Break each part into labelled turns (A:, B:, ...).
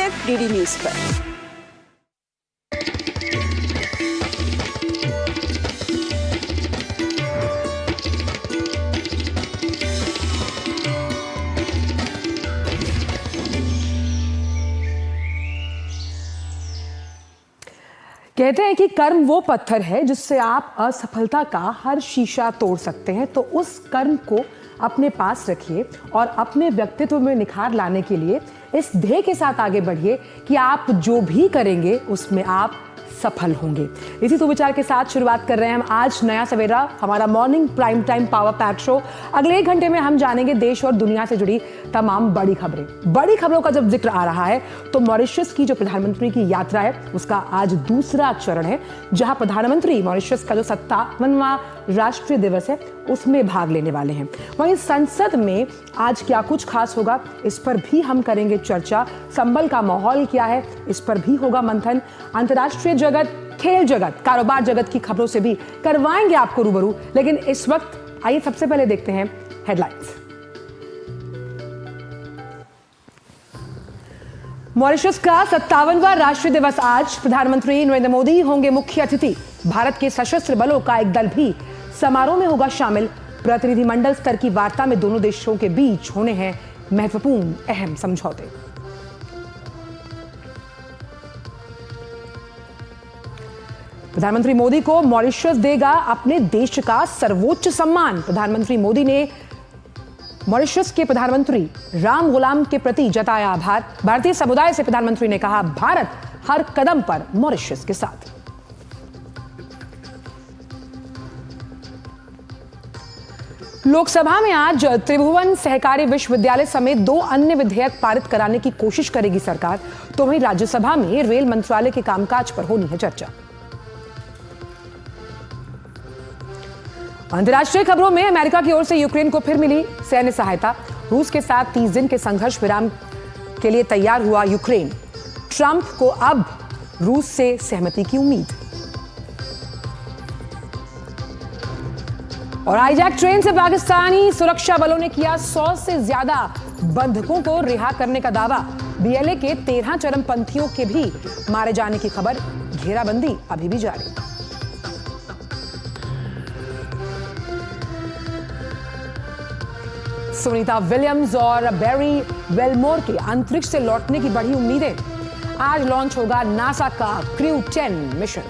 A: सिर्फ DD news पर।
B: कहते हैं कि कर्म वो पत्थर है जिससे आप असफलता का हर शीशा तोड़ सकते हैं। तो उस कर्म को अपने पास रखिए और अपने व्यक्तित्व में निखार लाने के लिए इस ध्येय के साथ आगे बढ़िए कि आप जो भी करेंगे उसमें आप सफल होंगे। इसी सुविचार के साथ शुरुआत कर रहे हैं हम आज नया सवेरा, हमारा morning prime time power pack show. अगले 1 घंटे में हम जानेंगे देश और दुनिया से जुड़ी तमाम बड़ी खबरें। बड़ी खबरों का जब जिक्र आ रहा है तो मॉरिशस की जो प्रधानमंत्री की यात्रा है उसका आज दूसरा चरण है, जहां प्रधानमंत्री मॉरिशस का जो 57वां राष्ट्रीय दिवस है उसमें भाग लेने वाले हैं। वहीं संसद में आज क्या कुछ खास होगा इस पर भी हम करेंगे चर्चा। संबल का माहौल क्या है इस पर भी होगा मंथन। अंतर्राष्ट्रीय जगत, खेल जगत, कारोबार जगत की खबरों से भी करवाएंगे आपको रूबरू। लेकिन इस वक्त आइए सबसे पहले देखते हैं हेडलाइंस। मॉरिशस का 57वां राष्ट्रीय दिवस आज। प्रधानमंत्री नरेंद्र मोदी होंगे मुख्य अतिथि। भारत के सशस्त्र बलों का एक दल भी समारोह में होगा शामिल। प्रतिनिधिमंडल स्तर की वार्ता में दोनों देशों के बीच होने हैं महत्वपूर्ण अहम समझौते। प्रधानमंत्री मोदी को मॉरिशस देगा अपने देश का सर्वोच्च सम्मान। प्रधानमंत्री मोदी ने मॉरिशस के प्रधानमंत्री राम गुलाम के प्रति जताया आभार। भारतीय समुदाय से प्रधानमंत्री ने कहा, भारत हर कदम पर मॉरिशस के साथ। लोकसभा में आज त्रिभुवन सहकारी विश्वविद्यालय समेत 2 अन्य विधेयक पारित कराने की कोशिश करेगी सरकार। तो वहीं राज्यसभा में रेल मंत्रालय के कामकाज पर होनी है चर्चा। अंतर्राष्ट्रीय खबरों में अमेरिका की ओर से यूक्रेन को फिर मिली सैन्य सहायता। रूस के साथ 30 दिन के संघर्ष विराम के लिए तैयार हुआ यूक्रेन। ट्रंप को अब रूस से सहमति की उम्मीद। और हाईजैक ट्रेन से पाकिस्तानी सुरक्षा बलों ने किया 100 से ज्यादा बंधकों को रिहा करने का दावा। बीएलए के 13 चरमपंथियों के भी मारे जाने की खबर। घेराबंदी अभी भी जारी। सुनीता विलियम्स और बैरी वेलमोर के अंतरिक्ष से लौटने की बढ़ी उम्मीदें। आज लॉन्च होगा नासा का क्रू 10 मिशन।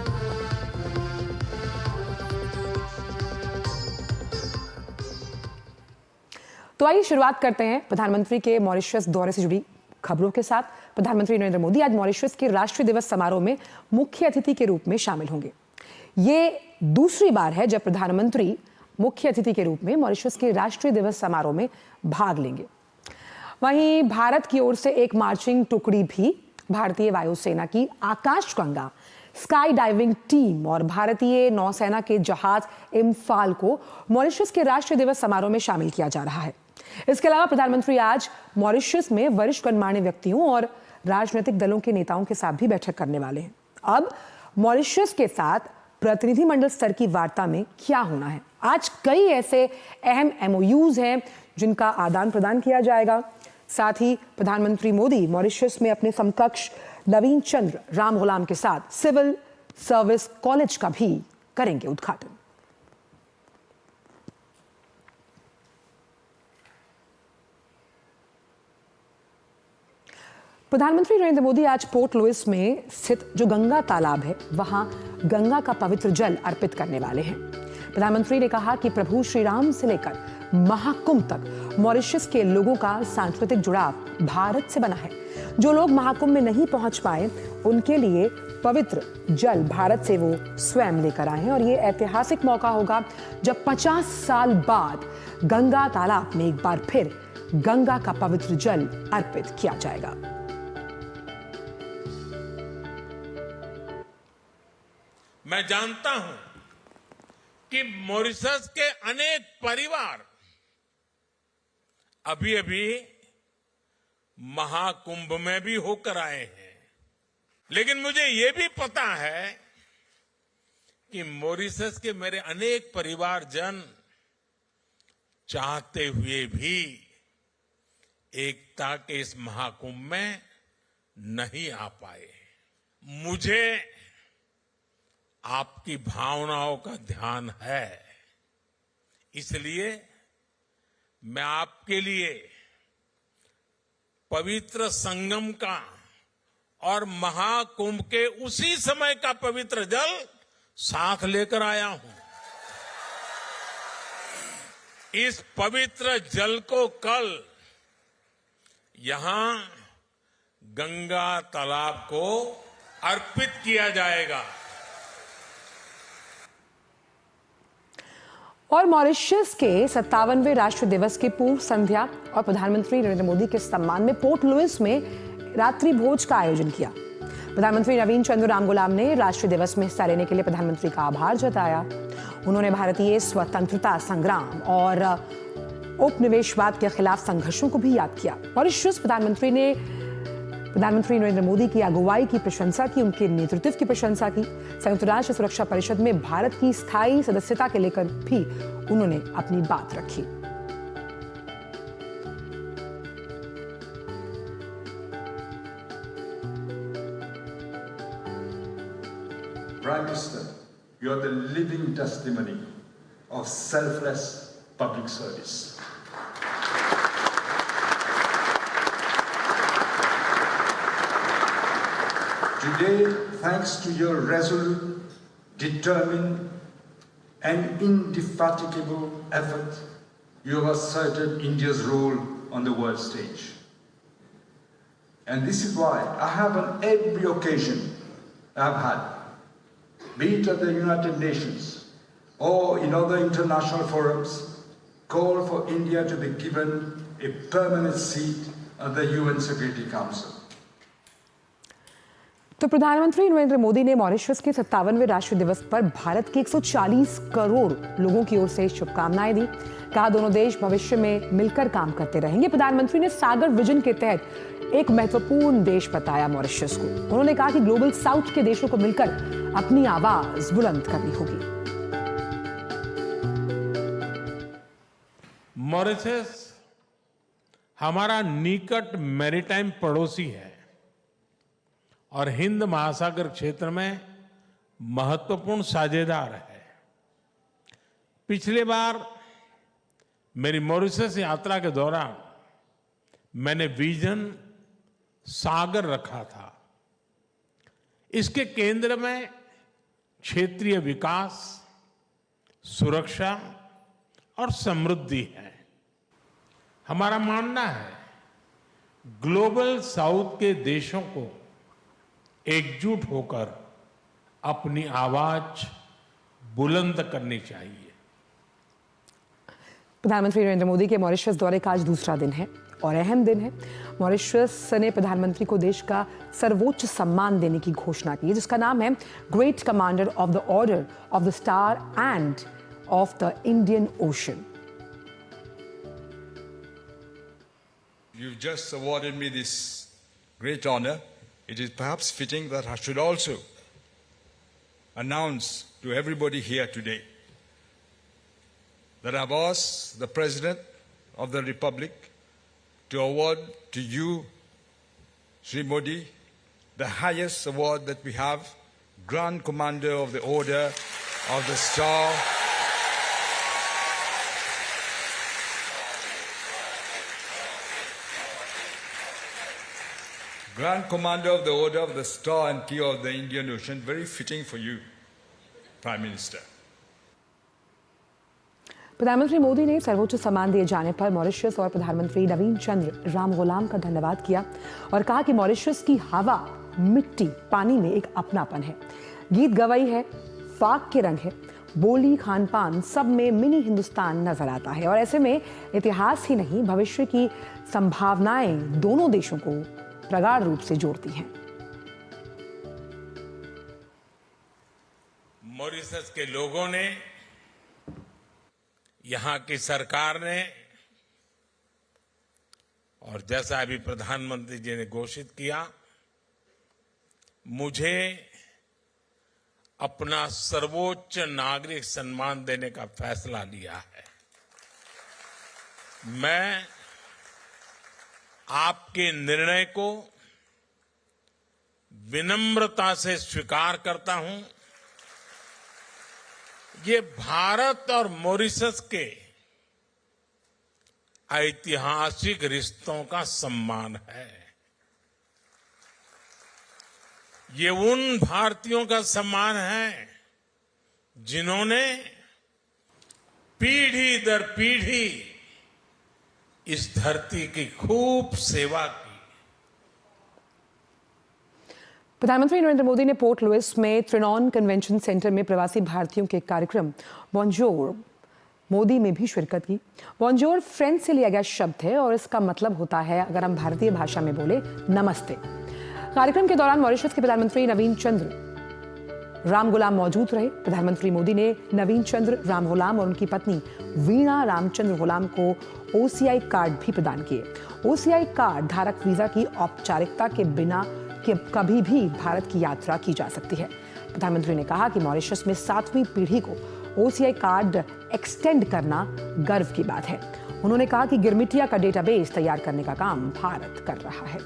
B: तो आइए शुरुआत करते हैं प्रधानमंत्री के मॉरिशस दौरे से जुड़ी खबरों के साथ। प्रधानमंत्री नरेंद्र मोदी आज मॉरिशस के राष्ट्रीय दिवस समारोह में मुख्य अतिथि के रूप में शामिल होंगे। ये दूसरी बार है जब प्रधानमंत्री मुख्य अतिथि के रूप में मॉरिशस के राष्ट्रीय दिवस समारोह में भाग लेंगे। वहीं भारत की ओर से एक मार्चिंग टुकड़ी भी भारतीय वायुसेना की आकाशगंगा स्काई डाइविंग टीम और भारतीय नौसेना के जहाज इम्फाल को मॉरिशस के राष्ट्रीय दिवस समारोह में शामिल किया जा रहा है। इसके अलावा प्रधानमंत्री आज मॉरिशस में वरिष्ठ गणमान्य व्यक्तियों और राजनीतिक दलों के नेताओं के साथ भी बैठक करने वाले हैं। अब मॉरिशस के साथ प्रतिनिधिमंडल स्तर की वार्ता में क्या होना है? आज कई ऐसे अहम एमओयूज हैं जिनका आदान प्रदान किया जाएगा। साथ ही प्रधानमंत्री मोदी मॉरिशस में अपने समकक्ष नवीन चंद्र राम गुलाम के साथ सिविल सर्विस कॉलेज का भी करेंगे उद्घाटन। प्रधानमंत्री नरेंद्र मोदी आज पोर्ट लुइस में स्थित जो गंगा तालाब है वहां गंगा का पवित्र जल अर्पित करने वाले हैं। प्रधानमंत्री ने कहा कि प्रभु श्री राम से लेकर महाकुंभ तक मॉरिशस के लोगों का सांस्कृतिक जुड़ाव भारत से बना है। जो लोग महाकुंभ में नहीं पहुंच पाए उनके लिए पवित्र जल भारत से वो स्वयं लेकर आए हैं और ये ऐतिहासिक मौका होगा जब 50 साल बाद गंगा तालाब में एक बार फिर गंगा का पवित्र जल अर्पित किया जाएगा।
C: मैं जानता हूं कि मॉरिशस के अनेक परिवार अभी महाकुंभ में भी होकर आए हैं, लेकिन मुझे यह भी पता है कि मॉरिशस के मेरे अनेक परिवारजन चाहते हुए भी एकता के इस महाकुंभ में नहीं आ पाए। मुझे आपकी भावनाओं का ध्यान है, इसलिए मैं आपके लिए पवित्र संगम का और महाकुंभ के उसी समय का पवित्र जल साथ लेकर आया हूं। इस पवित्र जल को कल यहां गंगा तालाब को अर्पित किया जाएगा।
B: और मॉरिशस के 57वें राष्ट्र दिवस की पूर्व संध्या और प्रधानमंत्री नरेंद्र मोदी के सम्मान में पोर्ट लुइस में रात्रि भोज का आयोजन किया। प्रधानमंत्री नवीन चंद्र रामगुलाम ने राष्ट्रीय दिवस में हिस्सा लेने के लिए प्रधानमंत्री का आभार जताया। उन्होंने भारतीय स्वतंत्रता संग्राम और उपनिवेशवाद के खिलाफ संघर्षों को भी याद किया। मॉरिशस प्रधानमंत्री ने प्रधानमंत्री नरेंद्र मोदी की अगुवाई की प्रशंसा की, उनके नेतृत्व की प्रशंसा की। संयुक्त राष्ट्र सुरक्षा परिषद में भारत की स्थायी सदस्यता के लेकर भी उन्होंने अपनी बात रखी।
A: Prime Minister, you are the living testimony of selfless public service. Today, thanks to your resolute, determined, and indefatigable effort, you have asserted India's role on the world stage. And this is why I have on every occasion I have had, be it at the United Nations or in other international forums, call for India to be given a permanent seat at the UN Security Council.
B: तो प्रधानमंत्री नरेंद्र मोदी ने Mauritius के 57वें राष्ट्रीय दिवस पर भारत के 140 करोड़ लोगों की ओर से शुभकामनाएं दी। कहा दोनों देश भविष्य में मिलकर काम करते रहेंगे। प्रधानमंत्री ने सागर विजन के तहत एक महत्वपूर्ण देश बताया मॉरिशस को। उन्होंने कहा कि ग्लोबल साउथ के देशों को मिलकर अपनी आवाज बुलंद करनी होगी।
C: मॉरिशस हमारा निकट मैरीटाइम पड़ोसी है और हिंद महासागर क्षेत्र में महत्वपूर्ण साझेदार है। पिछले बार मेरी मॉरिशस यात्रा के दौरान मैंने विजन सागर रखा था। इसके केंद्र में क्षेत्रीय विकास, सुरक्षा और समृद्धि है। हमारा मानना है ग्लोबल साउथ के देशों को एकजुट होकर अपनी आवाज बुलंद करनी चाहिए।
B: प्रधानमंत्री नरेंद्र मोदी के मॉरिशस दौरे का आज दूसरा दिन है और अहम दिन है। मॉरिशस ने प्रधानमंत्री को देश का सर्वोच्च सम्मान देने की घोषणा की, जिसका नाम है great commander of the order of the star end of the Indian ocean.
D: You've just awarded me this great honor. It is perhaps fitting that I should also announce to everybody here today that I've asked the President of the Republic to award to you, Sri Modi, the highest award that we have, Grand Commander of the Order of the Star. Grand Commander of the Order of the Star and Key of the Indian Ocean, very fitting for you, Prime Minister.
B: प्रधानमंत्री मोदी ने सर्वोच्च सम्मान दिए जाने पर Mauritius और प्रधानमंत्री नवीन चंद्र रामगुलाम का धन्यवाद किया और कहा कि मॉरिशस की हवा, मिट्टी, पानी में एक अपनापन है। गीत गवाई है, फाक के रंग है, बोली, खान पान सब में मिनी हिंदुस्तान नजर आता है और ऐसे में इतिहास ही नहीं भविष्य की संभावनाएं दोनों देशों को प्रगाढ़ रूप से जोड़ती हैं।
C: मॉरिशस के लोगों ने, यहां की सरकार ने और जैसा अभी प्रधानमंत्री जी ने घोषित किया, मुझे अपना सर्वोच्च नागरिक सम्मान देने का फैसला लिया है। मैं आपके निर्णय को विनम्रता से स्वीकार करता हूं, ये भारत और मॉरिशस के ऐतिहासिक रिश्तों का सम्मान है। ये उन भारतीयों का सम्मान है जिन्होंने पीढ़ी दर पीढ़ी इस धरती की खूब सेवा की।
B: प्रधानमंत्री नरेंद्र मोदी ने पोर्ट लुइस में त्रिनॉन कन्वेंशन सेंटर में प्रवासी भारतीयों के कार्यक्रम बॉन्जोर मोदी में भी शिरकत की। बॉन्जोर फ्रेंच से लिया गया शब्द है और इसका मतलब होता है, अगर हम भारतीय भाषा में बोले, नमस्ते। कार्यक्रम के दौरान मॉरिशस के प्रधानमंत्री नवीन चंद्र रामगुलाम मौजूद रहे। प्रधानमंत्री मोदी ने नवीन चंद्र रामगुलाम और उनकी पत्नी वीणा रामचंद्र गुलाम को ओसीआई कार्ड भी प्रदान किए। ओसीआई कार्ड धारक वीजा की औपचारिकता के बिना कभी भी भारत की यात्रा की जा सकती है। प्रधानमंत्री ने कहा कि मॉरिशस में 7वीं पीढ़ी को ओसीआई कार्ड एक्सटेंड करना गर्व की बात है। उन्होंने कहा कि गिरमिटिया का डेटाबेस तैयार करने का काम भारत कर रहा है।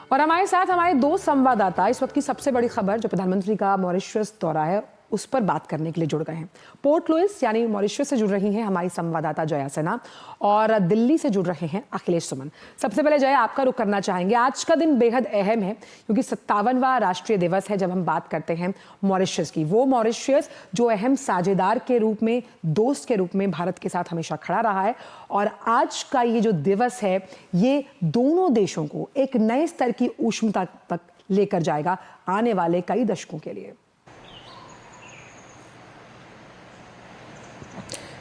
B: और हमारे साथ हमारे 2 संवाददाता इस वक्त की सबसे बड़ी खबर जो प्रधानमंत्री का मॉरिशस दौरा है उस पर बात करने के लिए जुड़ गए हैं। पोर्ट लुइस यानी मॉरिशस से जुड़ रही हैं हमारी संवाददाता जया सिन्हा और दिल्ली से जुड़ रहे हैं अखिलेश सुमन। सबसे पहले जया, आपका रुख करना चाहेंगे। आज का दिन बेहद अहम है क्योंकि 57वां राष्ट्रीय दिवस है जब हम बात करते हैं मॉरिशस की। वो मॉरिशस जो अहम साझेदार के रूप में, दोस्त के रूप में भारत के साथ हमेशा खड़ा रहा है, और आज का ये जो दिवस है ये दोनों देशों को एक नए स्तर की ऊष्मता तक लेकर जाएगा आने वाले कई दशकों के लिए।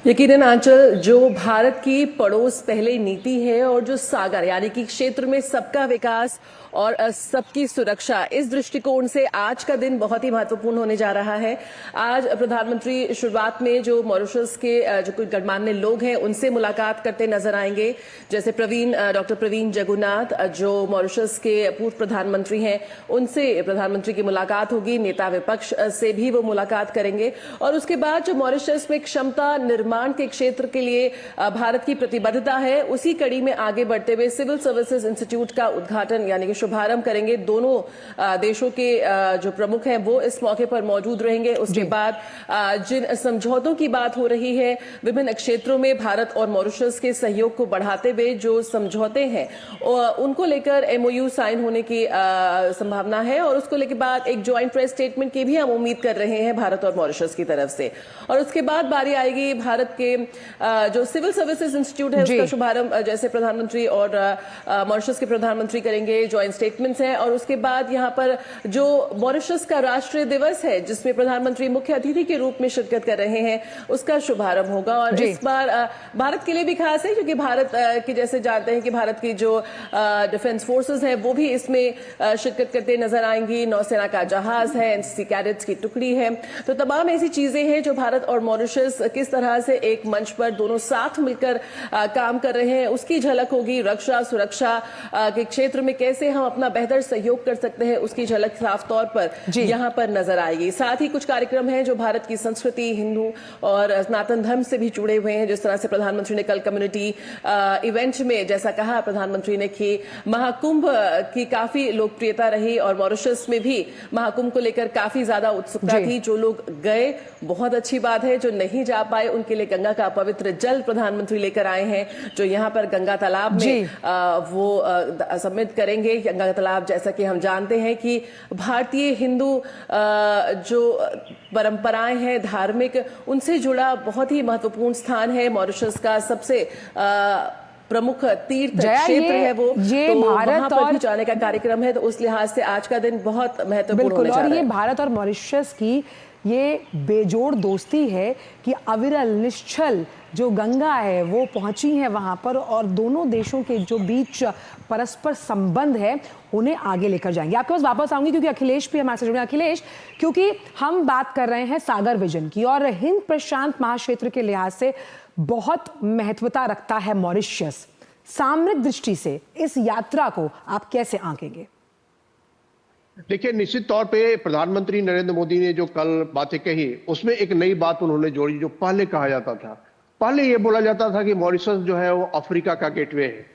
E: यकीनन आंचल, जो भारत की पड़ोस पहले नीति है और जो सागर यानी कि क्षेत्र में सबका विकास और सबकी सुरक्षा, इस दृष्टिकोण से आज का दिन बहुत ही महत्वपूर्ण होने जा रहा है। आज प्रधानमंत्री शुरुआत में जो मॉरिशस के जो कुछ गणमान्य लोग हैं उनसे मुलाकात करते नजर आएंगे, जैसे डॉक्टर प्रवीण जगन्नाथ जो मॉरिशस के पूर्व प्रधानमंत्री हैं, उनसे प्रधानमंत्री की मुलाकात होगी। नेता विपक्ष से भी वो मुलाकात करेंगे और उसके बाद जो मॉरिशस में क्षमता निर्माण के क्षेत्र के लिए भारत की प्रतिबद्धता है, उसी कड़ी में आगे बढ़ते हुए सिविल सर्विसेज इंस्टीट्यूट का उद्घाटन यानी कि शुभारंभ करेंगे। दोनों देशों के जो प्रमुख हैं वो इस मौके पर मौजूद रहेंगे। उसके बाद जिन समझौतों की बात हो रही है विभिन्न क्षेत्रों में भारत और मॉरिशस के सहयोग को बढ़ाते हुए जो समझौते हैं उनको लेकर एमओयू साइन होने की संभावना है और उसको लेकर बाद एक ज्वाइंट प्रेस स्टेटमेंट की भी हम उम्मीद कर रहे हैं भारत और मॉरिशस की तरफ से। और उसके बाद बारी आएगी भारत के जो सिविल सर्विसेज इंस्टीट्यूट है उसका शुभारंभ जैसे प्रधानमंत्री और मॉरिशस के प्रधानमंत्री करेंगे। ज्वाइंट स्टेटमेंट्स हैं और उसके बाद यहाँ पर जो मॉरिशस का राष्ट्रीय दिवस है जिसमें प्रधानमंत्री मुख्य अतिथि के रूप में शिरकत कर रहे हैं उसका शुभारंभ होगा। और इस बार भारत के लिए भी खास है क्योंकि भारत के जैसे जानते हैं कि भारत की जो डिफेंस फोर्सेस है वो भी इसमें शिरकत करते नजर आएंगी। नौसेना का जहाज है, एनसीसी कैडेट्स की टुकड़ी है, तो तमाम ऐसी चीजें हैं जो भारत और मॉरिशस किस तरह से एक मंच पर दोनों साथ मिलकर काम कर रहे हैं उसकी झलक होगी। रक्षा सुरक्षा के क्षेत्र में कैसे हम अपना बेहतर सहयोग कर सकते हैं उसकी झलक साफ तौर पर यहाँ पर नजर आएगी। साथ ही कुछ कार्यक्रम हैं जो भारत की संस्कृति, हिंदू और सनातन धर्म से भी जुड़े हुए हैं। जिस तरह से प्रधानमंत्री ने कल कम्युनिटी इवेंट में जैसा कहा प्रधानमंत्री ने कि महाकुंभ की काफी लोकप्रियता रही और मॉरिशस में भी महाकुंभ को लेकर काफी ज्यादा उत्सुकता थी। जो लोग गए बहुत अच्छी बात है, जो नहीं जा पाए उनके लिए गंगा का पवित्र जल प्रधानमंत्री लेकर आए हैं जो यहाँ पर गंगा तालाब में वो सबमिट करेंगे। गंगा तालाब जैसा कि हम जानते हैं कि भारतीय हिंदू जो परंपराएं हैं धार्मिक, उनसे जुड़ा बहुत ही महत्वपूर्ण स्थान है। मॉरिशस का सबसे प्रमुख तीर्थ क्षेत्र है वो, तो वहां पर भी जाने का कार्यक्रम है, तो उस लिहाज से आज का दिन बहुत महत्वपूर्ण होने जा रहा है।
B: और ये भारत और मॉरिशस की ये बेजोड़ दोस्ती है कि अविरल निश्चल जो गंगा है वो पहुंची है वहां पर और दोनों देशों के जो बीच परस्पर संबंध है उन्हें आगे लेकर जाएंगे। आपके पास वापस आऊंगी क्योंकि अखिलेश भी हमारे साथ जुड़े। अखिलेश, क्योंकि हम बात कर रहे हैं सागर विजन की और हिंद प्रशांत महाक्षेत्र के लिहाज से बहुत महत्वता रखता है मॉरिशस। सामरिक दृष्टि से इस यात्रा को आप कैसे आंकेंगे?
F: देखिए, निश्चित तौर पे प्रधानमंत्री नरेंद्र मोदी ने जो कल बातें कही उसमें एक नई बात उन्होंने जोड़ी। जो पहले कहा जाता था, पहले ये बोला जाता था कि मॉरिशस जो है वो अफ्रीका का गेटवे है।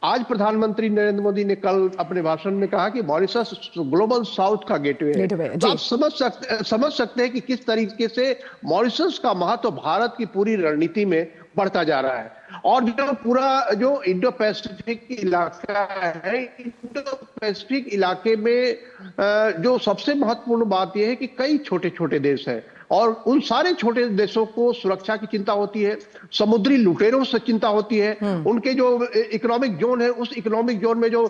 F: आज प्रधानमंत्री नरेंद्र मोदी ने कल अपने भाषण में कहा कि मॉरिशस ग्लोबल साउथ का गेटवे है। तो आप समझ सकते हैं कि किस तरीके से मॉरिशस का महत्व भारत की पूरी रणनीति में बढ़ता जा रहा है। और जो पूरा जो इंडो पैसिफिक इलाका है, इंडो पैसिफिक इलाके में जो सबसे महत्वपूर्ण बात यह है कि कई छोटे छोटे देश हैं और उन सारे छोटे देशों को सुरक्षा की चिंता होती है, समुद्री लुटेरों से चिंता होती है, उनके जो इकोनॉमिक जोन है उस इकोनॉमिक जोन में जो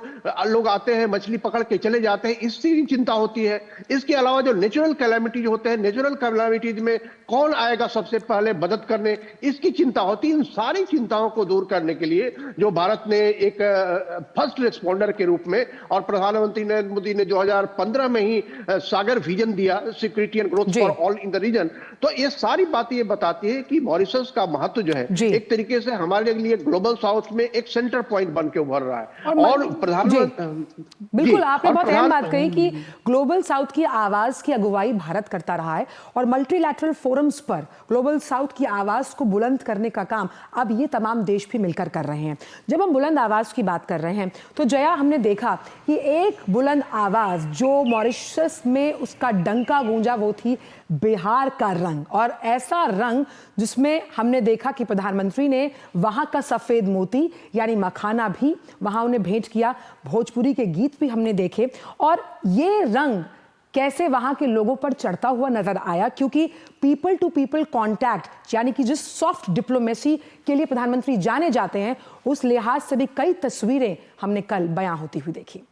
F: लोग आते हैं मछली पकड़ के चले जाते हैं, इसकी भी चिंता होती है। इसके अलावा जो नेचुरल कैलामिटीज होते हैं, नेचुरल कैलामिटीज में कौन आएगा सबसे पहले मदद करने, इसकी चिंता होती है। इन सारी चिंताओं को दूर करने के लिए जो भारत ने एक फर्स्ट रिस्पॉन्डर के रूप में और प्रधानमंत्री नरेंद्र मोदी ने 2015 में ही सागर विजन दिया, security and growth for all in the region, तो ये सारी बातें ये बताती है कि मॉरिशस का महत्व जो है एक तरीके से हमारे लिए ग्लोबल साउथ में एक सेंटर पॉइंट बन के उभर रहा है। और प्रधानमंत्री,
B: बिल्कुल आपने बहुत अहम बात कही कि ग्लोबल साउथ की आवाज की अगुवाई भारत करता रहा है और मल्टीलैटरल फोरम्स पर ग्लोबल साउथ की आवाज को बुलंद करने का काम अब ये तमाम देश भी मिलकर कर रहे हैं। जब हम बुलंद आवाज की बात कर रहे हैं तो जया, हमने देखा कि एक बुलंद आवाज जो मॉरिशस में उसका डंका गूंजा वो थी बिहार का रंग, और ऐसा रंग जिसमें हमने देखा कि प्रधानमंत्री ने वहां का सफेद मोती यानी मखाना भी वहां उन्हें भेंट किया, भोजपुरी के गीत भी हमने देखे और ये रंग कैसे वहां के लोगों पर चढ़ता हुआ नजर आया, क्योंकि पीपल टू पीपल कांटेक्ट यानी कि जिस सॉफ्ट डिप्लोमेसी के लिए प्रधानमंत्री जाने जाते हैं उस लिहाज से भी कई तस्वीरें हमने कल बयां होती हुई देखी।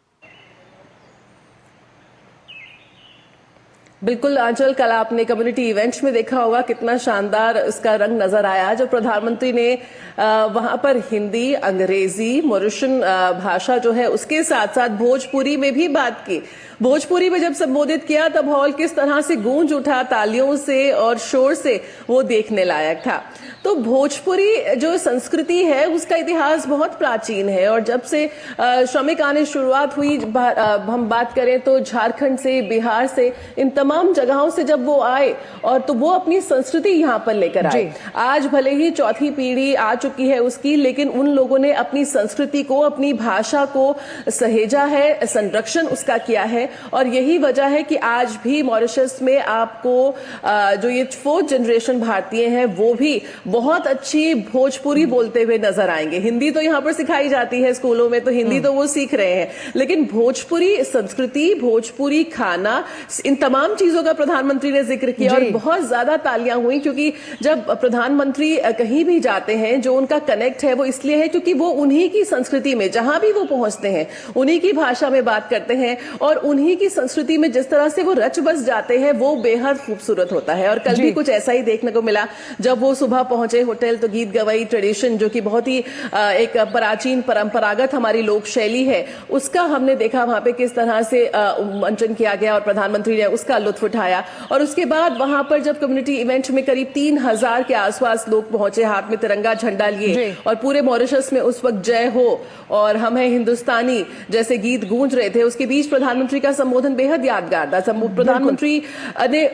E: बिल्कुल आंचल, कल आपने कम्युनिटी इवेंट्स में देखा होगा कितना शानदार इसका रंग नजर आया जब प्रधानमंत्री ने वहां पर हिंदी, अंग्रेजी, मॉरिशन भाषा जो है उसके साथ साथ भोजपुरी में भी बात की। भोजपुरी में जब संबोधित किया तब हॉल किस तरह से गूंज उठा तालियों से और शोर से, वो देखने लायक था। तो भोजपुरी जो संस्कृति है उसका इतिहास बहुत प्राचीन है और जब से श्रमिक आने शुरुआत हुई, हम बात करें तो झारखंड से, बिहार से, इन तमाम जगहों से जब वो आए और तो वो अपनी संस्कृति यहाँ पर लेकर आए। आज भले ही चौथी पीढ़ी आ चुकी है उसकी, लेकिन उन लोगों ने अपनी संस्कृति को, अपनी भाषा को सहेजा है, संरक्षण उसका किया है और यही वजह है कि आज भी मॉरिशस में आपको जो ये 4th जनरेशन भारतीय हैं वो भी बहुत अच्छी भोजपुरी बोलते हुए नजर आएंगे। हिंदी तो यहाँ पर सिखाई जाती है स्कूलों में, तो हिंदी तो वो सीख रहे हैं, लेकिन भोजपुरी संस्कृति, भोजपुरी खाना, इन तमाम चीजों का प्रधानमंत्री ने जिक्र किया और बहुत ज्यादा तालियां हुई, क्योंकि जब प्रधानमंत्री कहीं भी जाते हैं जो उनका कनेक्ट है वो इसलिए है क्योंकि वो उन्हीं की संस्कृति में जहां भी वो पहुंचते हैं उन्हीं की भाषा में बात करते हैं और उन्हीं की संस्कृति में जिस तरह से वो रच बस जाते हैं वो बेहद खूबसूरत होता है। और कल भी कुछ ऐसा ही देखने को मिला जब वो सुबह पहुंचे होटल, तो गीत गवई ट्रेडिशन जो कि बहुत ही एक प्राचीन परंपरागत हमारी लोक शैली है उसका हमने देखा वहां पे किस तरह से मंचन किया गया और प्रधानमंत्री ने उसका लुत्फ उठाया। और उसके बाद वहां पर जब कम्युनिटी इवेंट में करीब 3000 के आसपास लोग पहुंचे, हाथ में तिरंगा झंडा लिए और पूरे मॉरिशस में उस वक्त जय हो और हम हैं हिंदुस्तानी जैसे गीत गूंज रहे थे। उसके बीच प्रधानमंत्री का संबोधन बेहद यादगार था। प्रधानमंत्री ने,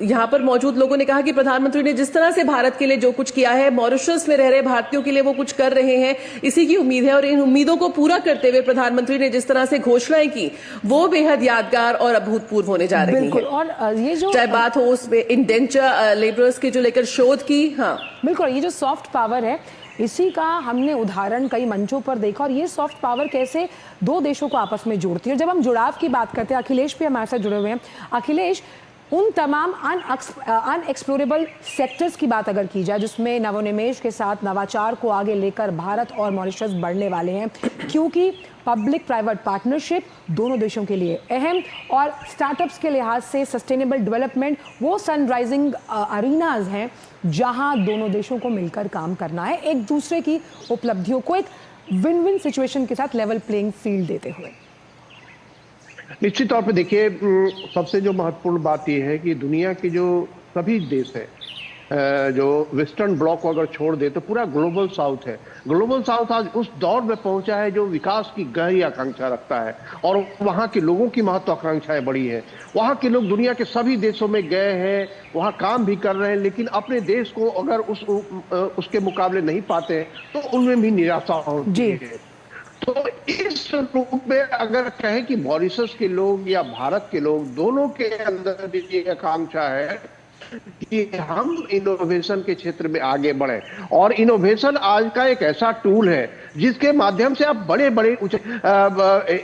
E: यहाँ पर मौजूद लोगों ने कहा कि प्रधानमंत्री ने जिस तरह से भारत के लिए जो कुछ किया है, मॉरिशस में रह रहे भारतीयों के लिए वो कुछ कर रहे हैं, इसी की उम्मीद है और इन उम्मीदों को पूरा करते हुए प्रधानमंत्री ने जिस तरह से घोषणाएं की वो बेहद यादगार और अभूतपूर्व होने जा रही है।
B: और ये जो
E: चाहे बात हो उसमें इंडेंचर लेबरर्स की जो लेकर शोध की, हाँ
B: बिल्कुल, ये जो सॉफ्ट पावर है इसी का हमने उदाहरण कई मंचों पर देखा और ये सॉफ्ट पावर कैसे दो देशों को आपस में जोड़ती है। जब हम जुड़ाव की बात करते हैं, अखिलेश भी हमारे साथ जुड़े हुए हैं। अखिलेश, उन तमाम अनएक्सप्लोरेबल सेक्टर्स की बात अगर की जाए जिसमें नवोन्मेष के साथ नवाचार को आगे लेकर भारत और मॉरिशस बढ़ने वाले हैं, क्योंकि पब्लिक प्राइवेट पार्टनरशिप दोनों देशों के लिए अहम और स्टार्टअप्स के लिहाज से सस्टेनेबल डेवलपमेंट वो सनराइजिंग अरीनाज हैं जहां दोनों देशों को मिलकर काम करना है, एक दूसरे की उपलब्धियों को एक विन विन सिचुएशन के साथ लेवल प्लेइंग फील्ड देते हुए।
F: निश्चित तौर पे देखिए, सबसे जो महत्वपूर्ण बात यह है कि दुनिया के जो सभी देश हैं जो वेस्टर्न ब्लॉक को अगर छोड़ दे तो पूरा ग्लोबल साउथ है। ग्लोबल साउथ आज उस दौर में पहुंचा है जो विकास की गहरी आकांक्षा रखता है और वहां के लोगों की महत्वाकांक्षाएं बड़ी है। वहां के लोग दुनिया के सभी देशों में गए हैं, वहां काम भी कर रहे हैं, लेकिन अपने देश को अगर उसके मुकाबले नहीं पाते तो उनमें भी निराशा होती है। तो इस रूप में अगर कहें कि मॉरिशस के लोग या भारत के लोग दोनों के अंदर ये आकांक्षा है कि हम इनोवेशन के क्षेत्र में आगे बढ़े, और इनोवेशन आज का एक ऐसा टूल है जिसके माध्यम से आप बड़े बड़े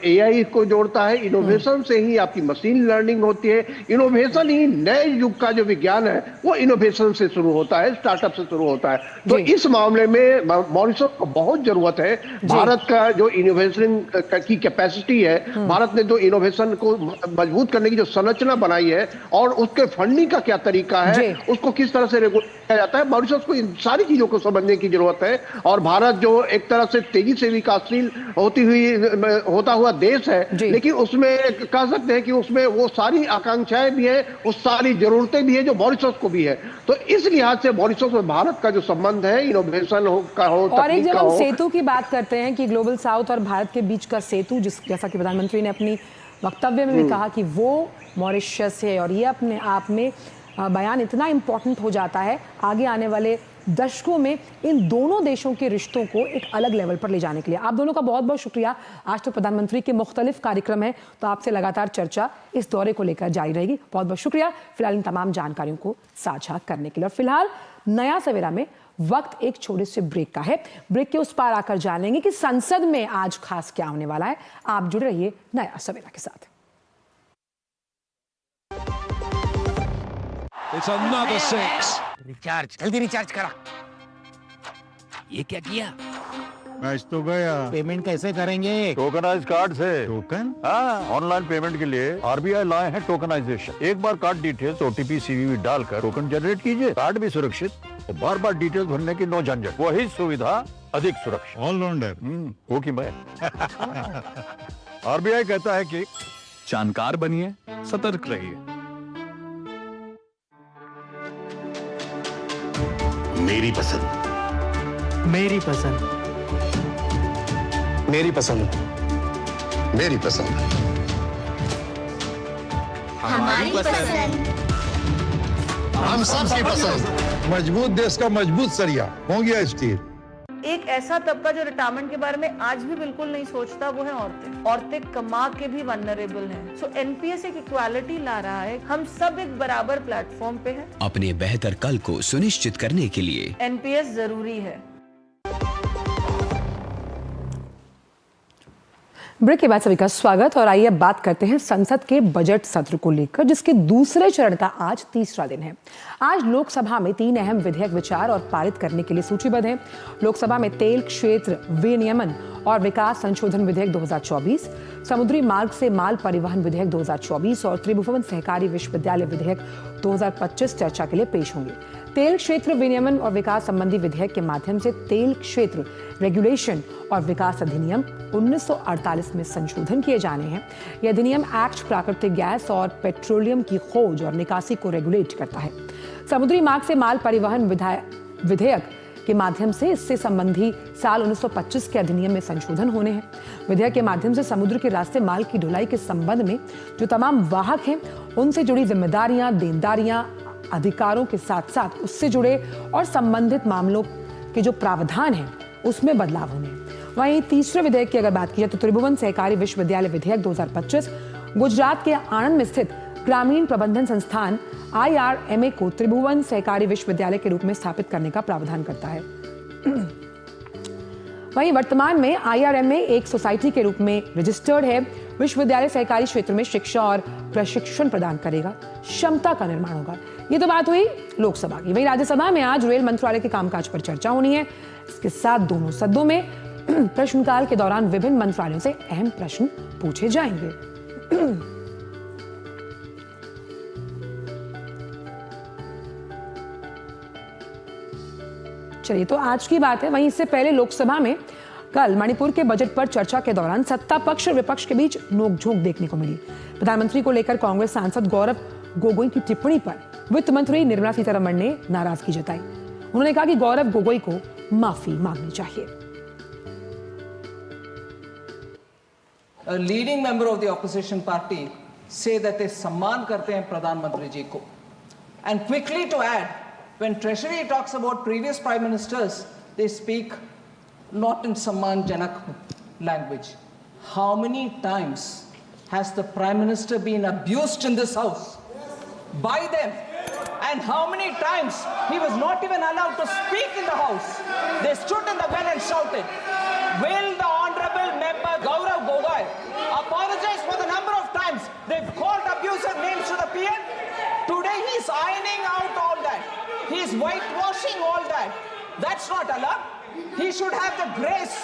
F: एआई को जोड़ता है। इनोवेशन से ही आपकी मशीन लर्निंग होती है। इनोवेशन ही नए युग का जो विज्ञान है वो इनोवेशन से शुरू होता है, स्टार्टअप से शुरू होता है। तो इस मामले में मॉरिशस को बहुत जरूरत है। भारत का जो इनोवेशन की कैपेसिटी है, भारत ने जो इनोवेशन को मजबूत करने की जो संरचना बनाई है और उसके फंडिंग का क्या तरीका है, उसको किस तरह से रेगुलेट किया जाता है, मॉरिशस को इन सारी चीजों को समझने की जरूरत है। और भारत जो एक तरह से तेजी से विकासशील होता हुआ देश है, लेकिन उसमें कह सकते हैं कि उसमें वो सारी आकांक्षाएं भी है, वो सारी जरूरतें भी है जो मॉरिशस को भी है। तो इस लिहाज से मॉरिशस और भारत का जो संबंध है, इनोवेशन का हो,
B: और एक जब हम सेतु की बात करते हैं कि ग्लोबल साउथ और भारत के बीच का सेतु, जैसा कि प्रधानमंत्री ने अपनी वक्तव्य में भी कहा कि वो मॉरिशस है, और ये अपने आप में बयान इतना इम्पोर्टेंट हो जाता है आगे आने वाले दशकों में इन दोनों देशों के रिश्तों को एक अलग लेवल पर ले जाने के लिए। आप दोनों का बहुत बहुत शुक्रिया। आज तो प्रधानमंत्री के मुख्तलिफ कार्यक्रम है, तो आपसे लगातार चर्चा इस दौरे को लेकर जारी रहेगी। बहुत बहुत शुक्रिया फिलहाल इन तमाम जानकारियों को साझा करने के लिए। और फिलहाल नया सवेरा में वक्त एक छोटे से ब्रेक का है। ब्रेक के उस पार आकर जानेंगे कि संसद में आज खास क्या होने वाला है। आप जुड़े रहिए नया सवेरा के साथ।
G: It's another six.
H: रिचार्ज जल्दी रिचार्ज करा। ये क्या किया?
I: मैच तो गया।
H: पेमेंट कैसे करेंगे?
I: टोकनाइज कार्ड से।
G: टोकन?
I: हाँ, ऑनलाइन पेमेंट के लिए आरबीआई लाए हैं टोकनाइजेशन। एक बार कार्ड डिटेल्स, ओटीपी, सीवीवी डालकर टोकन जनरेट कीजिए। कार्ड भी सुरक्षित और बार बार डिटेल्स भरने की नो झंझट। वही सुविधा अधिक सुरक्षित।
G: ऑलराउंडर।
I: वो की मैं। आरबीआई कहता है कि
G: जानकार बनिए, सतर्क रहिए।
J: मेरी पसंद,
H: मेरी पसंद,
J: मेरी पसंद, मेरी पसंद,
H: हमारी पसंद,
J: हम सबकी पसंद।
I: मजबूत देश का मजबूत सरिया हो गया स्टील।
K: एक ऐसा तबका जो रिटायरमेंट के बारे में आज भी बिल्कुल नहीं सोचता, वो है औरतें। औरतें कमा के भी वल्नरेबल हैं। सो एनपीएस एक इक्वालिटी ला रहा है। हम सब एक बराबर प्लेटफॉर्म पे हैं।
L: अपने बेहतर कल को सुनिश्चित करने के लिए
K: एनपीएस जरूरी है।
B: ब्रेक के बाद सभी का स्वागत। और आइए अब बात करते हैं संसद के बजट सत्र को लेकर, जिसके दूसरे चरण का आज तीसरा दिन है। आज लोकसभा में 3 अहम विधेयक विचार और पारित करने के लिए सूचीबद्ध हैं। लोकसभा में तेल क्षेत्र विनियमन और विकास संशोधन विधेयक 2024, समुद्री मार्ग से माल परिवहन विधेयक 2024 और त्रिभुवन सहकारी विश्वविद्यालय विधेयक 2025 चर्चा के लिए पेश होंगे। तेल क्षेत्र विनियमन और विकास संबंधी विधेयक के माध्यम से तेल क्षेत्र रेगुलेशन और विकास अधिनियम 1948 में संशोधन किए जाने हैं। यह अधिनियम एक्ट प्राकृतिक गैस और पेट्रोलियम की खोज और निकासी को रेगुलेट करता है। समुद्री मार्ग से माल परिवहन विधेयक के माध्यम से इससे संबंधी साल 1925 के अधिनियम में संशोधन होने हैं। विधेयक के माध्यम से समुद्र के रास्ते माल की ढुलाई के संबंध में जो तमाम वाहक हैं उनसे जुड़ी जिम्मेदारियां, देनदारियां, अधिकारों के साथ साथ उससे जुड़े और संबंधित मामलों के जो प्रावधान हैं उसमें बदलाव होने हैं। वहीं तीसरे विधेयक की अगर बात की जाए तो त्रिभुवन सहकारी विश्वविद्यालय विधेयक 2025 गुजरात के आणंद में स्थित ग्रामीण प्रबंधन संस्थान IRMA को त्रिभुवन सहकारी विश्वविद्यालय के रूप में स्थापित करने का प्रावधान करता है। वहीं वर्तमान में IRMA एक सोसाइटी के रूप में रजिस्टर्ड है। विश्वविद्यालय सहकारी क्षेत्र में शिक्षा और प्रशिक्षण प्रदान करेगा, क्षमता का निर्माण होगा। ये तो बात हुई लोकसभा की। वहीं राज्यसभा में आज रेल मंत्रालय के कामकाज पर चर्चा होनी है। इसके साथ दोनों सदनों में प्रश्नकाल के दौरान विभिन्न मंत्रालयों से अहम प्रश्न पूछे जाएंगे। चलिए, तो आज की बात है। वहीं इससे पहले लोकसभा में कल मणिपुर के बजट पर चर्चा के दौरान सत्ता पक्ष और विपक्ष के बीच नोकझोंक देखने को मिली। प्रधानमंत्री को लेकर कांग्रेस सांसद गौरव गोगोई की टिप्पणी पर वित्त मंत्री निर्मला सीतारमण ने नाराजगी जताई। उन्होंने कहा कि गौरव गोगोई को माफी मांगनी चाहिए।
M: A leading member of the opposition party say that they सम्मान करते हैं प्रधानमंत्री जी को, and quickly to add, when Treasury talks about previous prime ministers, they speak not in सम्मानजनक language. How many times has the prime minister been abused in this house by them? And how many times he was not even allowed to speak in the house? They stood in the well and shouted. Will the honorable member Gaurav Gogoi apologize for the number of times they've called abusive names to the PM? Today he's ironing out all that. He's whitewashing all that. That's not allowed. He should have the grace.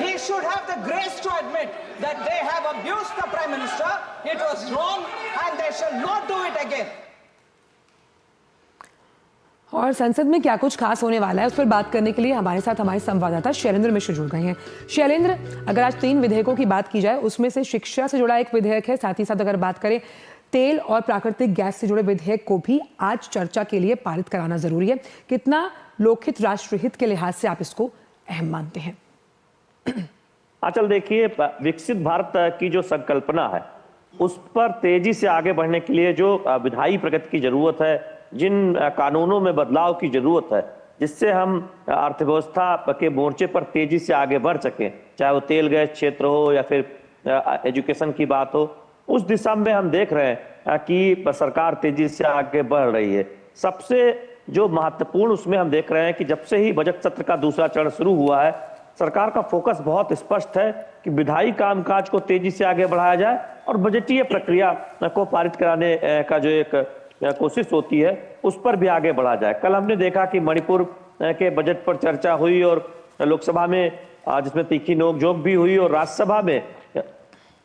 M: He should have the grace to admit that they have abused the Prime Minister. It was wrong and they shall not do it again.
B: और संसद में क्या कुछ खास होने वाला है उस पर बात करने के लिए हमारे साथ हमारे संवाददाता शैलेंद्र मिश्र जुड़ गए हैं। शैलेंद्र, अगर आज 3 विधेयकों की बात की जाए उसमें से शिक्षा से जुड़ा एक विधेयक है, साथ ही साथ अगर बात करें तेल और प्राकृतिक गैस से जुड़े विधेयक को भी आज चर्चा के लिए पारित कराना जरूरी है। कितना लोकहित राष्ट्रहित के लिहाज से आप इसको अहम मानते हैं?
N: आंचल, देखिए, विकसित भारत की जो संकल्पना है उस पर तेजी से आगे बढ़ने के लिए जो विधायी प्रगति की जरूरत है, जिन कानूनों में बदलाव की जरूरत है जिससे हम अर्थव्यवस्था के मोर्चे पर तेजी से आगे बढ़ सकें, चाहे वो तेल गैस क्षेत्र हो या फिर एजुकेशन की बात हो, उस दिशा में हम देख रहे हैं कि सरकार तेजी से आगे बढ़ रही है। सबसे जो महत्वपूर्ण उसमें हम देख रहे हैं कि जब से ही बजट सत्र का दूसरा चरण शुरू हुआ है, सरकार का फोकस बहुत स्पष्ट है कि विधायी कामकाज को तेजी से आगे बढ़ाया जाए और बजटीय प्रक्रिया को पारित कराने का जो एक कोशिश होती है उस पर भी आगे बढ़ा जाए। कल हमने देखा कि मणिपुर के बजट पर चर्चा हुई और लोकसभा में जिसमें तीखी नोकझोंक भी हुई और राज्यसभा में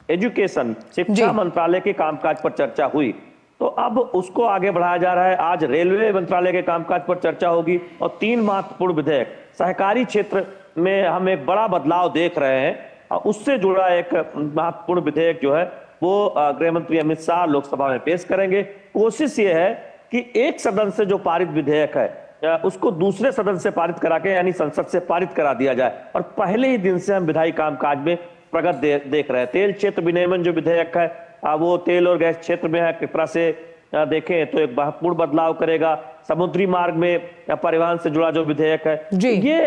N: एजुकेशन शिक्षा मंत्रालय के कामकाज पर चर्चा हुई, तो अब उसको आगे बढ़ाया जा रहा है। आज रेलवे मंत्रालय के कामकाज पर चर्चा होगी और 3 महत्वपूर्ण विधेयक, सहकारी क्षेत्र में हम एक बड़ा बदलाव देख रहे हैं, उससे जुड़ा एक महत्वपूर्ण विधेयक जो है वो गृह मंत्री अमित शाह लोकसभा में पेश करेंगे। कोशिश ये है कि एक सदन से जो पारित विधेयक है उसको दूसरे सदन से पारित करा के यानी संसद से पारित करा दिया जाए और पहले ही दिन से हम विधायी कामकाज में प्रगति देख रहे हैं। तेल क्षेत्र विनियमन जो विधेयक है वो तेल और गैस क्षेत्र में है, किस तरह से देखें तो एक महत्वपूर्ण बदलाव करेगा। समुद्री मार्ग में परिवहन से जुड़ा जो विधेयक है ये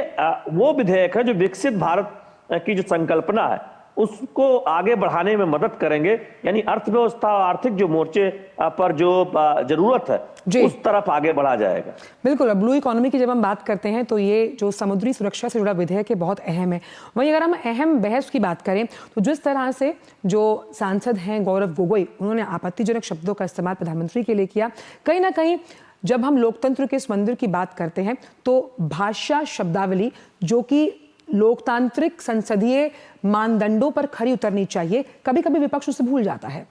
N: वो विधेयक है जो विकसित भारत की जो संकल्पना है उसको आगे बढ़ाने में मदद करेंगे, यानी अर्थव्यवस्था और आर्थिक जो मोर्चे पर जो जरूरत है उस तरफ आगे बढ़ा जाएगा।
B: बिल्कुल, अब ब्लू इकोनॉमी की जब हम बात करते हैं तो ये जो समुद्री सुरक्षा से जुड़ा विधेयक है बहुत अहम है। वहीं अगर हम अहम बहस की बात करें तो जिस तरह से जो सांसद हैं गौरव गोगोई, उन्होंने आपत्तिजनक शब्दों का इस्तेमाल प्रधानमंत्री के लिए किया। कहीं ना कहीं जब हम लोकतंत्र के इस मंदिर की बात करते हैं तो भाषा शब्दावली जो कि लोकतांत्रिक संसदीय मानदंडों पर खरी उतरनी चाहिए, कभी कभी विपक्ष उसे भूल जाता है।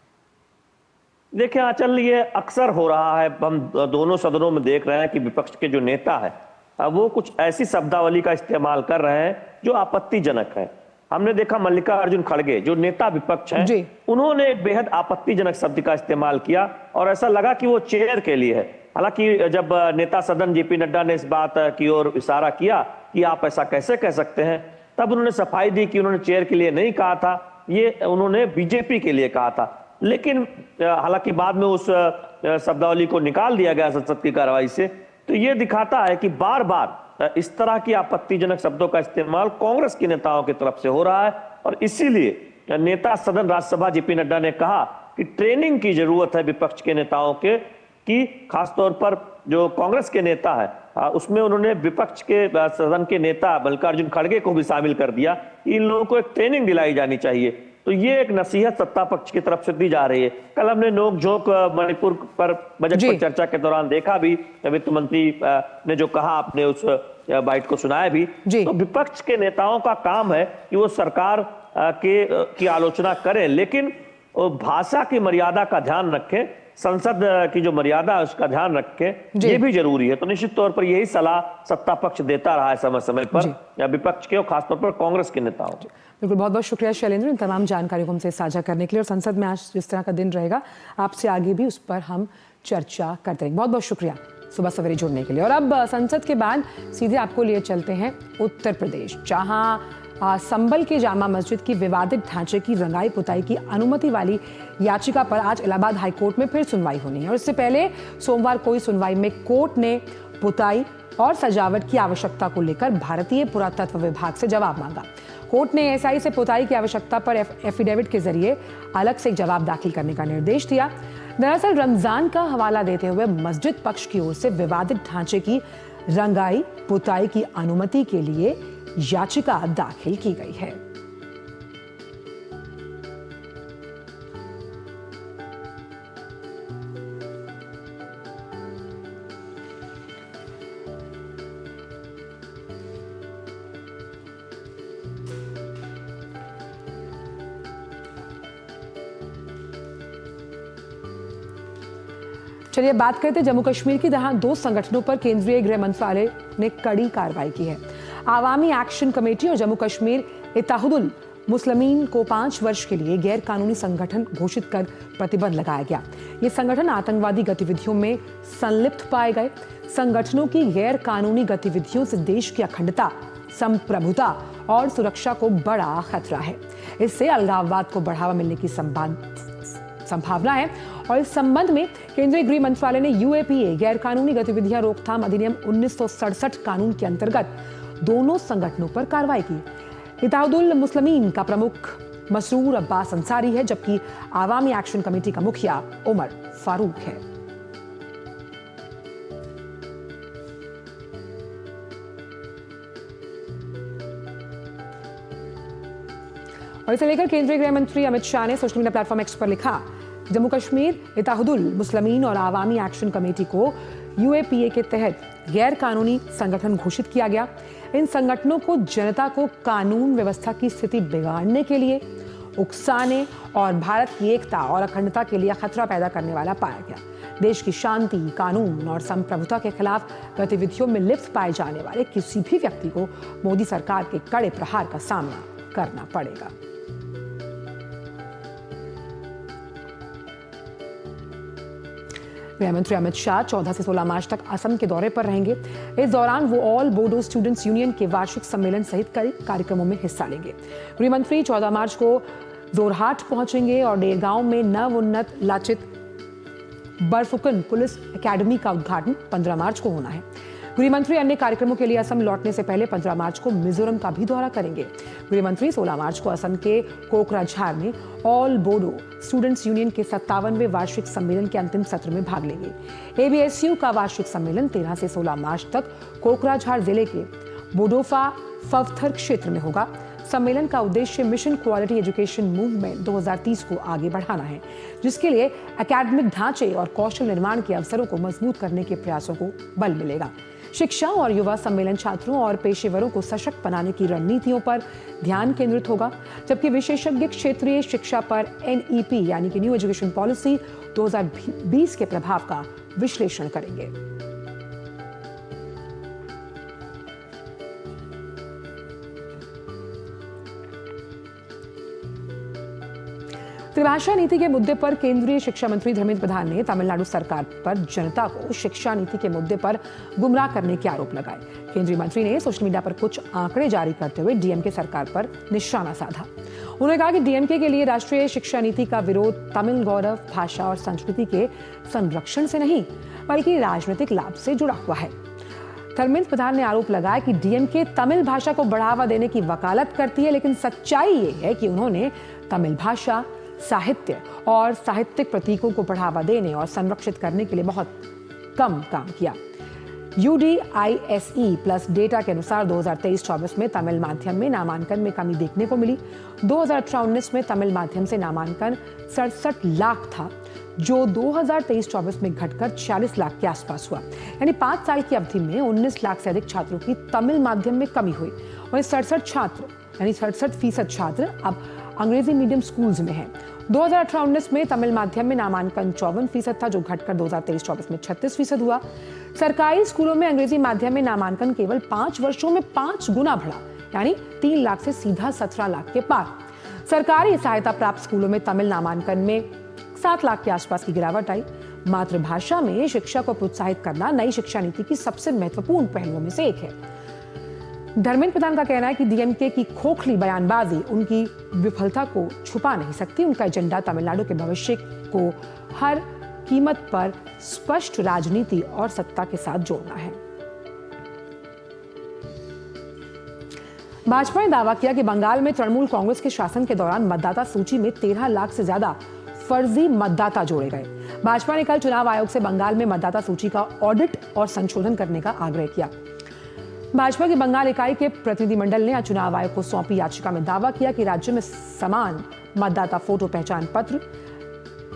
N: देखिए आंचल, ये अक्सर हो रहा है, हम दोनों सदनों में देख रहे हैं कि विपक्ष के जो नेता है वो कुछ ऐसी शब्दावली का इस्तेमाल कर रहे हैं जो आपत्तिजनक है। हमने देखा मल्लिकार्जुन खड़गे जो नेता विपक्ष हैं, उन्होंने एक बेहद आपत्तिजनक शब्द का इस्तेमाल किया और ऐसा लगा कि वो चेयर के लिए है। हालांकि जब नेता सदन जेपी नड्डा ने इस बात की ओर इशारा किया कि आप ऐसा कैसे कह सकते हैं, तब उन्होंने सफाई दी कि उन्होंने चेयर के लिए नहीं कहा था, ये उन्होंने बीजेपी के लिए कहा था। लेकिन हालांकि बाद में उस शब्दावली को निकाल दिया गया संसद की कार्रवाई से। तो ये दिखाता है कि बार बार इस तरह की आपत्तिजनक शब्दों का इस्तेमाल कांग्रेस के नेताओं की तरफ से हो रहा है और इसीलिए नेता सदन राज्यसभा जेपी नड्डा ने कहा कि ट्रेनिंग की जरूरत है विपक्ष के नेताओं के, कि खासतौर पर जो कांग्रेस के नेता है उसमें उन्होंने विपक्ष के सदन के नेता मल्लिकार्जुन खड़गे को भी शामिल कर दिया। इन लोगों को एक ट्रेनिंग दिलाई जानी चाहिए। तो ये एक नसीहत सत्ता पक्ष की तरफ से दी जा रही है। कल हमने नोकझोंक मणिपुर पर बजट पर चर्चा के दौरान देखा भी, वित्त मंत्री ने जो कहा आपने उस बाइट को सुनाया भी। तो विपक्ष के नेताओं का काम है कि वो सरकार की आलोचना करें, लेकिन भाषा की मर्यादा का ध्यान रखें, संसद की जो मर्यादा है उसका ध्यान रखें, ये भी जरूरी है। तो निश्चित तौर पर यही सलाह सत्ता पक्ष देता रहा है समय समय पर या विपक्ष के और खासतौर पर कांग्रेस के नेताओं को।
B: बिल्कुल, बहुत बहुत शुक्रिया शैलेंद्र इन तमाम जानकारियों को हमसे साझा करने के लिए। और संसद में आज जिस तरह का दिन रहेगा आपसे आगे भी उस पर हम चर्चा करते रहेंगे। बहुत बहुत शुक्रिया सुबह सवेरे जुड़ने के लिए। और अब संसद के बाद सीधे आपको लिए चलते हैं उत्तर प्रदेश, जहां संभल के जामा मस्जिद की विवादित ढांचे की रंगाई पुताई की अनुमति वाली याचिका पर आज इलाहाबाद हाईकोर्ट में फिर सुनवाई होनी है। और इससे पहले सोमवार को इस सुनवाई में कोर्ट ने पुताई और सजावट की आवश्यकता को लेकर भारतीय पुरातत्व विभाग से जवाब मांगा। कोर्ट ने एएसआई से पुताई की आवश्यकता पर एफिडेविट के जरिए अलग से एक जवाब दाखिल करने का निर्देश दिया। दरअसल रमजान का हवाला देते हुए मस्जिद पक्ष की ओर से विवादित ढांचे की रंगाई पुताई की अनुमति के लिए याचिका दाखिल की गई है। चलिए बात करते हैं जम्मू कश्मीर की, जहां 2 संगठनों पर केंद्रीय गृह मंत्रालय ने कड़ी कार्रवाई की है। आवामी एक्शन कमेटी और जम्मू कश्मीर इत्तेहादुल मुस्लिमीन को 5 वर्ष के लिए गैर कानूनी संगठन घोषित कर प्रतिबंध लगाया गया। ये संगठन आतंकवादी गतिविधियों में संलिप्त पाए गए। संगठनों की गैर कानूनी गतिविधियों से देश की अखंडता, संप्रभुता और सुरक्षा को बड़ा खतरा है। इससे अलगाववाद को बढ़ावा मिलने की संभावना है। और इस संबंध में केंद्रीय गृह मंत्रालय ने यूएपीए गैर कानूनी गतिविधियां रोकथाम अधिनियम 1967 कानून के अंतर्गत दोनों संगठनों पर कार्रवाई की। इत्तेहादुल मुस्लिमीन का प्रमुख मसरूर अब्बास अंसारी है, जबकि आवामी एक्शन कमेटी का मुखिया उमर फारूक है। और इसे लेकर केंद्रीय गृह मंत्री अमित शाह ने सोशल मीडिया प्लेटफॉर्म एक्स पर लिखा, जम्मू कश्मीर इत्तेहादुल मुस्लिमीन और आवामी एक्शन कमेटी को यूएपीए के तहत गैर कानूनी संगठन घोषित किया गया। इन संगठनों को जनता को कानून व्यवस्था की स्थिति बिगाड़ने के लिए, उकसाने और भारत की एकता और अखंडता के लिए खतरा पैदा करने वाला पाया गया। देश की शांति, कानून और संप्रभुता के खिलाफ गतिविधियों में लिप्त पाए जाने वाले किसी भी व्यक्ति को मोदी सरकार के कड़े प्रहार का सामना करना पड़ेगा। गृहमंत्री अमित शाह 14 से 16 मार्च तक असम के दौरे पर रहेंगे। इस दौरान वो ऑल बोडो स्टूडेंट्स यूनियन के वार्षिक सम्मेलन सहित कई कार्यक्रमों में हिस्सा लेंगे। गृहमंत्री 14 मार्च को जोरहाट पहुंचेंगे और डेरगांव में नवोन्नत लाचित बरफुकन पुलिस एकेडमी का उद्घाटन 15 मार्च को होना है। गृहमंत्री अन्य कार्यक्रमों के लिए असम लौटने से पहले 15 मार्च को मिजोरम का भी दौरा करेंगे। गृहमंत्री 16 मार्च को असम के कोकराझार में ऑल बोडो स्टूडेंट्स यूनियन के 57वें वार्षिक सम्मेलन के अंतिम सत्र में भाग लेंगे। एबीएसयू का वार्षिक सम्मेलन 13 से 16 मार्च तक कोकराझार जिले के बोडोफा फवथर क्षेत्र में होगा। सम्मेलन का उद्देश्य मिशन क्वालिटी एजुकेशन मूवमेंट 2030 को आगे बढ़ाना है, जिसके लिए एकेडमिक ढांचे और कौशल निर्माण के अवसरों को मजबूत करने के प्रयासों को बल मिलेगा। शिक्षा और युवा सम्मेलन छात्रों और पेशेवरों को सशक्त बनाने की रणनीतियों पर ध्यान केंद्रित होगा, जबकि विशेषज्ञ क्षेत्रीय शिक्षा पर एनईपी यानी कि न्यू एजुकेशन पॉलिसी 2020 के प्रभाव का विश्लेषण करेंगे। त्रिभाषा नीति के मुद्दे पर केंद्रीय शिक्षा मंत्री धर्मेंद्र प्रधान ने तमिलनाडु सरकार पर जनता को शिक्षा नीति के मुद्दे पर गुमराह करने के आरोप लगाए। केंद्रीय मंत्री ने सोशल मीडिया पर कुछ आंकड़े जारी करते हुए डीएमके सरकार पर निशाना साधा। उन्होंने कहा कि डीएमके के लिए राष्ट्रीय शिक्षा नीति का विरोध तमिल गौरव, भाषा और संस्कृति के संरक्षण से नहीं बल्कि राजनीतिक लाभ से जुड़ा हुआ है। धर्मेंद्र प्रधान ने आरोप लगाया कि डीएमके तमिल भाषा को बढ़ावा देने की वकालत करती है, लेकिन सच्चाई ये है कि उन्होंने तमिल भाषा, साहित्य और साहित्यिक प्रतीकों को बढ़ावा देने और संरक्षित करने के लिए बहुत कम काम किया। UDISE प्लस डेटा के अनुसार 2023-24 में तमिल माध्यम में नामांकन में कमी देखने को मिली। 2018-19 में तमिल माध्यम से नामांकन 67 लाख था, जो 2023-24 में घटकर 40 लाख के आसपास हुआ। यानी 5 साल की अवधि में 19 लाख से अधिक छात्रों की तमिल माध्यम में कमी हुई। वहीं 67% छात्र अब अंग्रेजी मीडियम स्कूल्स में हैं। 2018-19 में तमिल माध्यम में नामांकन 54% था, जो घटकर 2023-24 में 36% हुआ। सरकारी स्कूलों में अंग्रेजी माध्यम में नामांकन केवल 5 वर्षों में 5 गुना बढ़ा, यानी 3 लाख से सीधा 17 लाख के पार। सरकारी सहायता प्राप्त स्कूलों में तमिल नामांकन में 7 लाख के आसपास की गिरावट आई। मातृभाषा में शिक्षा को प्रोत्साहित करना नई शिक्षा नीति की सबसे महत्वपूर्ण पहलुओं में से एक है। धर्मेंद्र प्रधान का कहना है कि डीएमके की खोखली बयानबाजी उनकी विफलता को छुपा नहीं सकती। उनका एजेंडा तमिलनाडु के भविष्य को हर कीमत पर स्पष्ट राजनीति और सत्ता के साथ जोड़ना है। भाजपा ने दावा किया कि बंगाल में तृणमूल कांग्रेस के शासन के दौरान मतदाता सूची में 13 लाख से ज्यादा फर्जी मतदाता जोड़े गए। भाजपा ने कल चुनाव आयोग से बंगाल में मतदाता सूची का ऑडिट और संशोधन करने का आग्रह किया। भाजपा की बंगाल इकाई के प्रतिनिधिमंडल ने आज चुनाव आयोग को सौंपी याचिका में दावा किया कि राज्य में समान मतदाता फोटो पहचान पत्र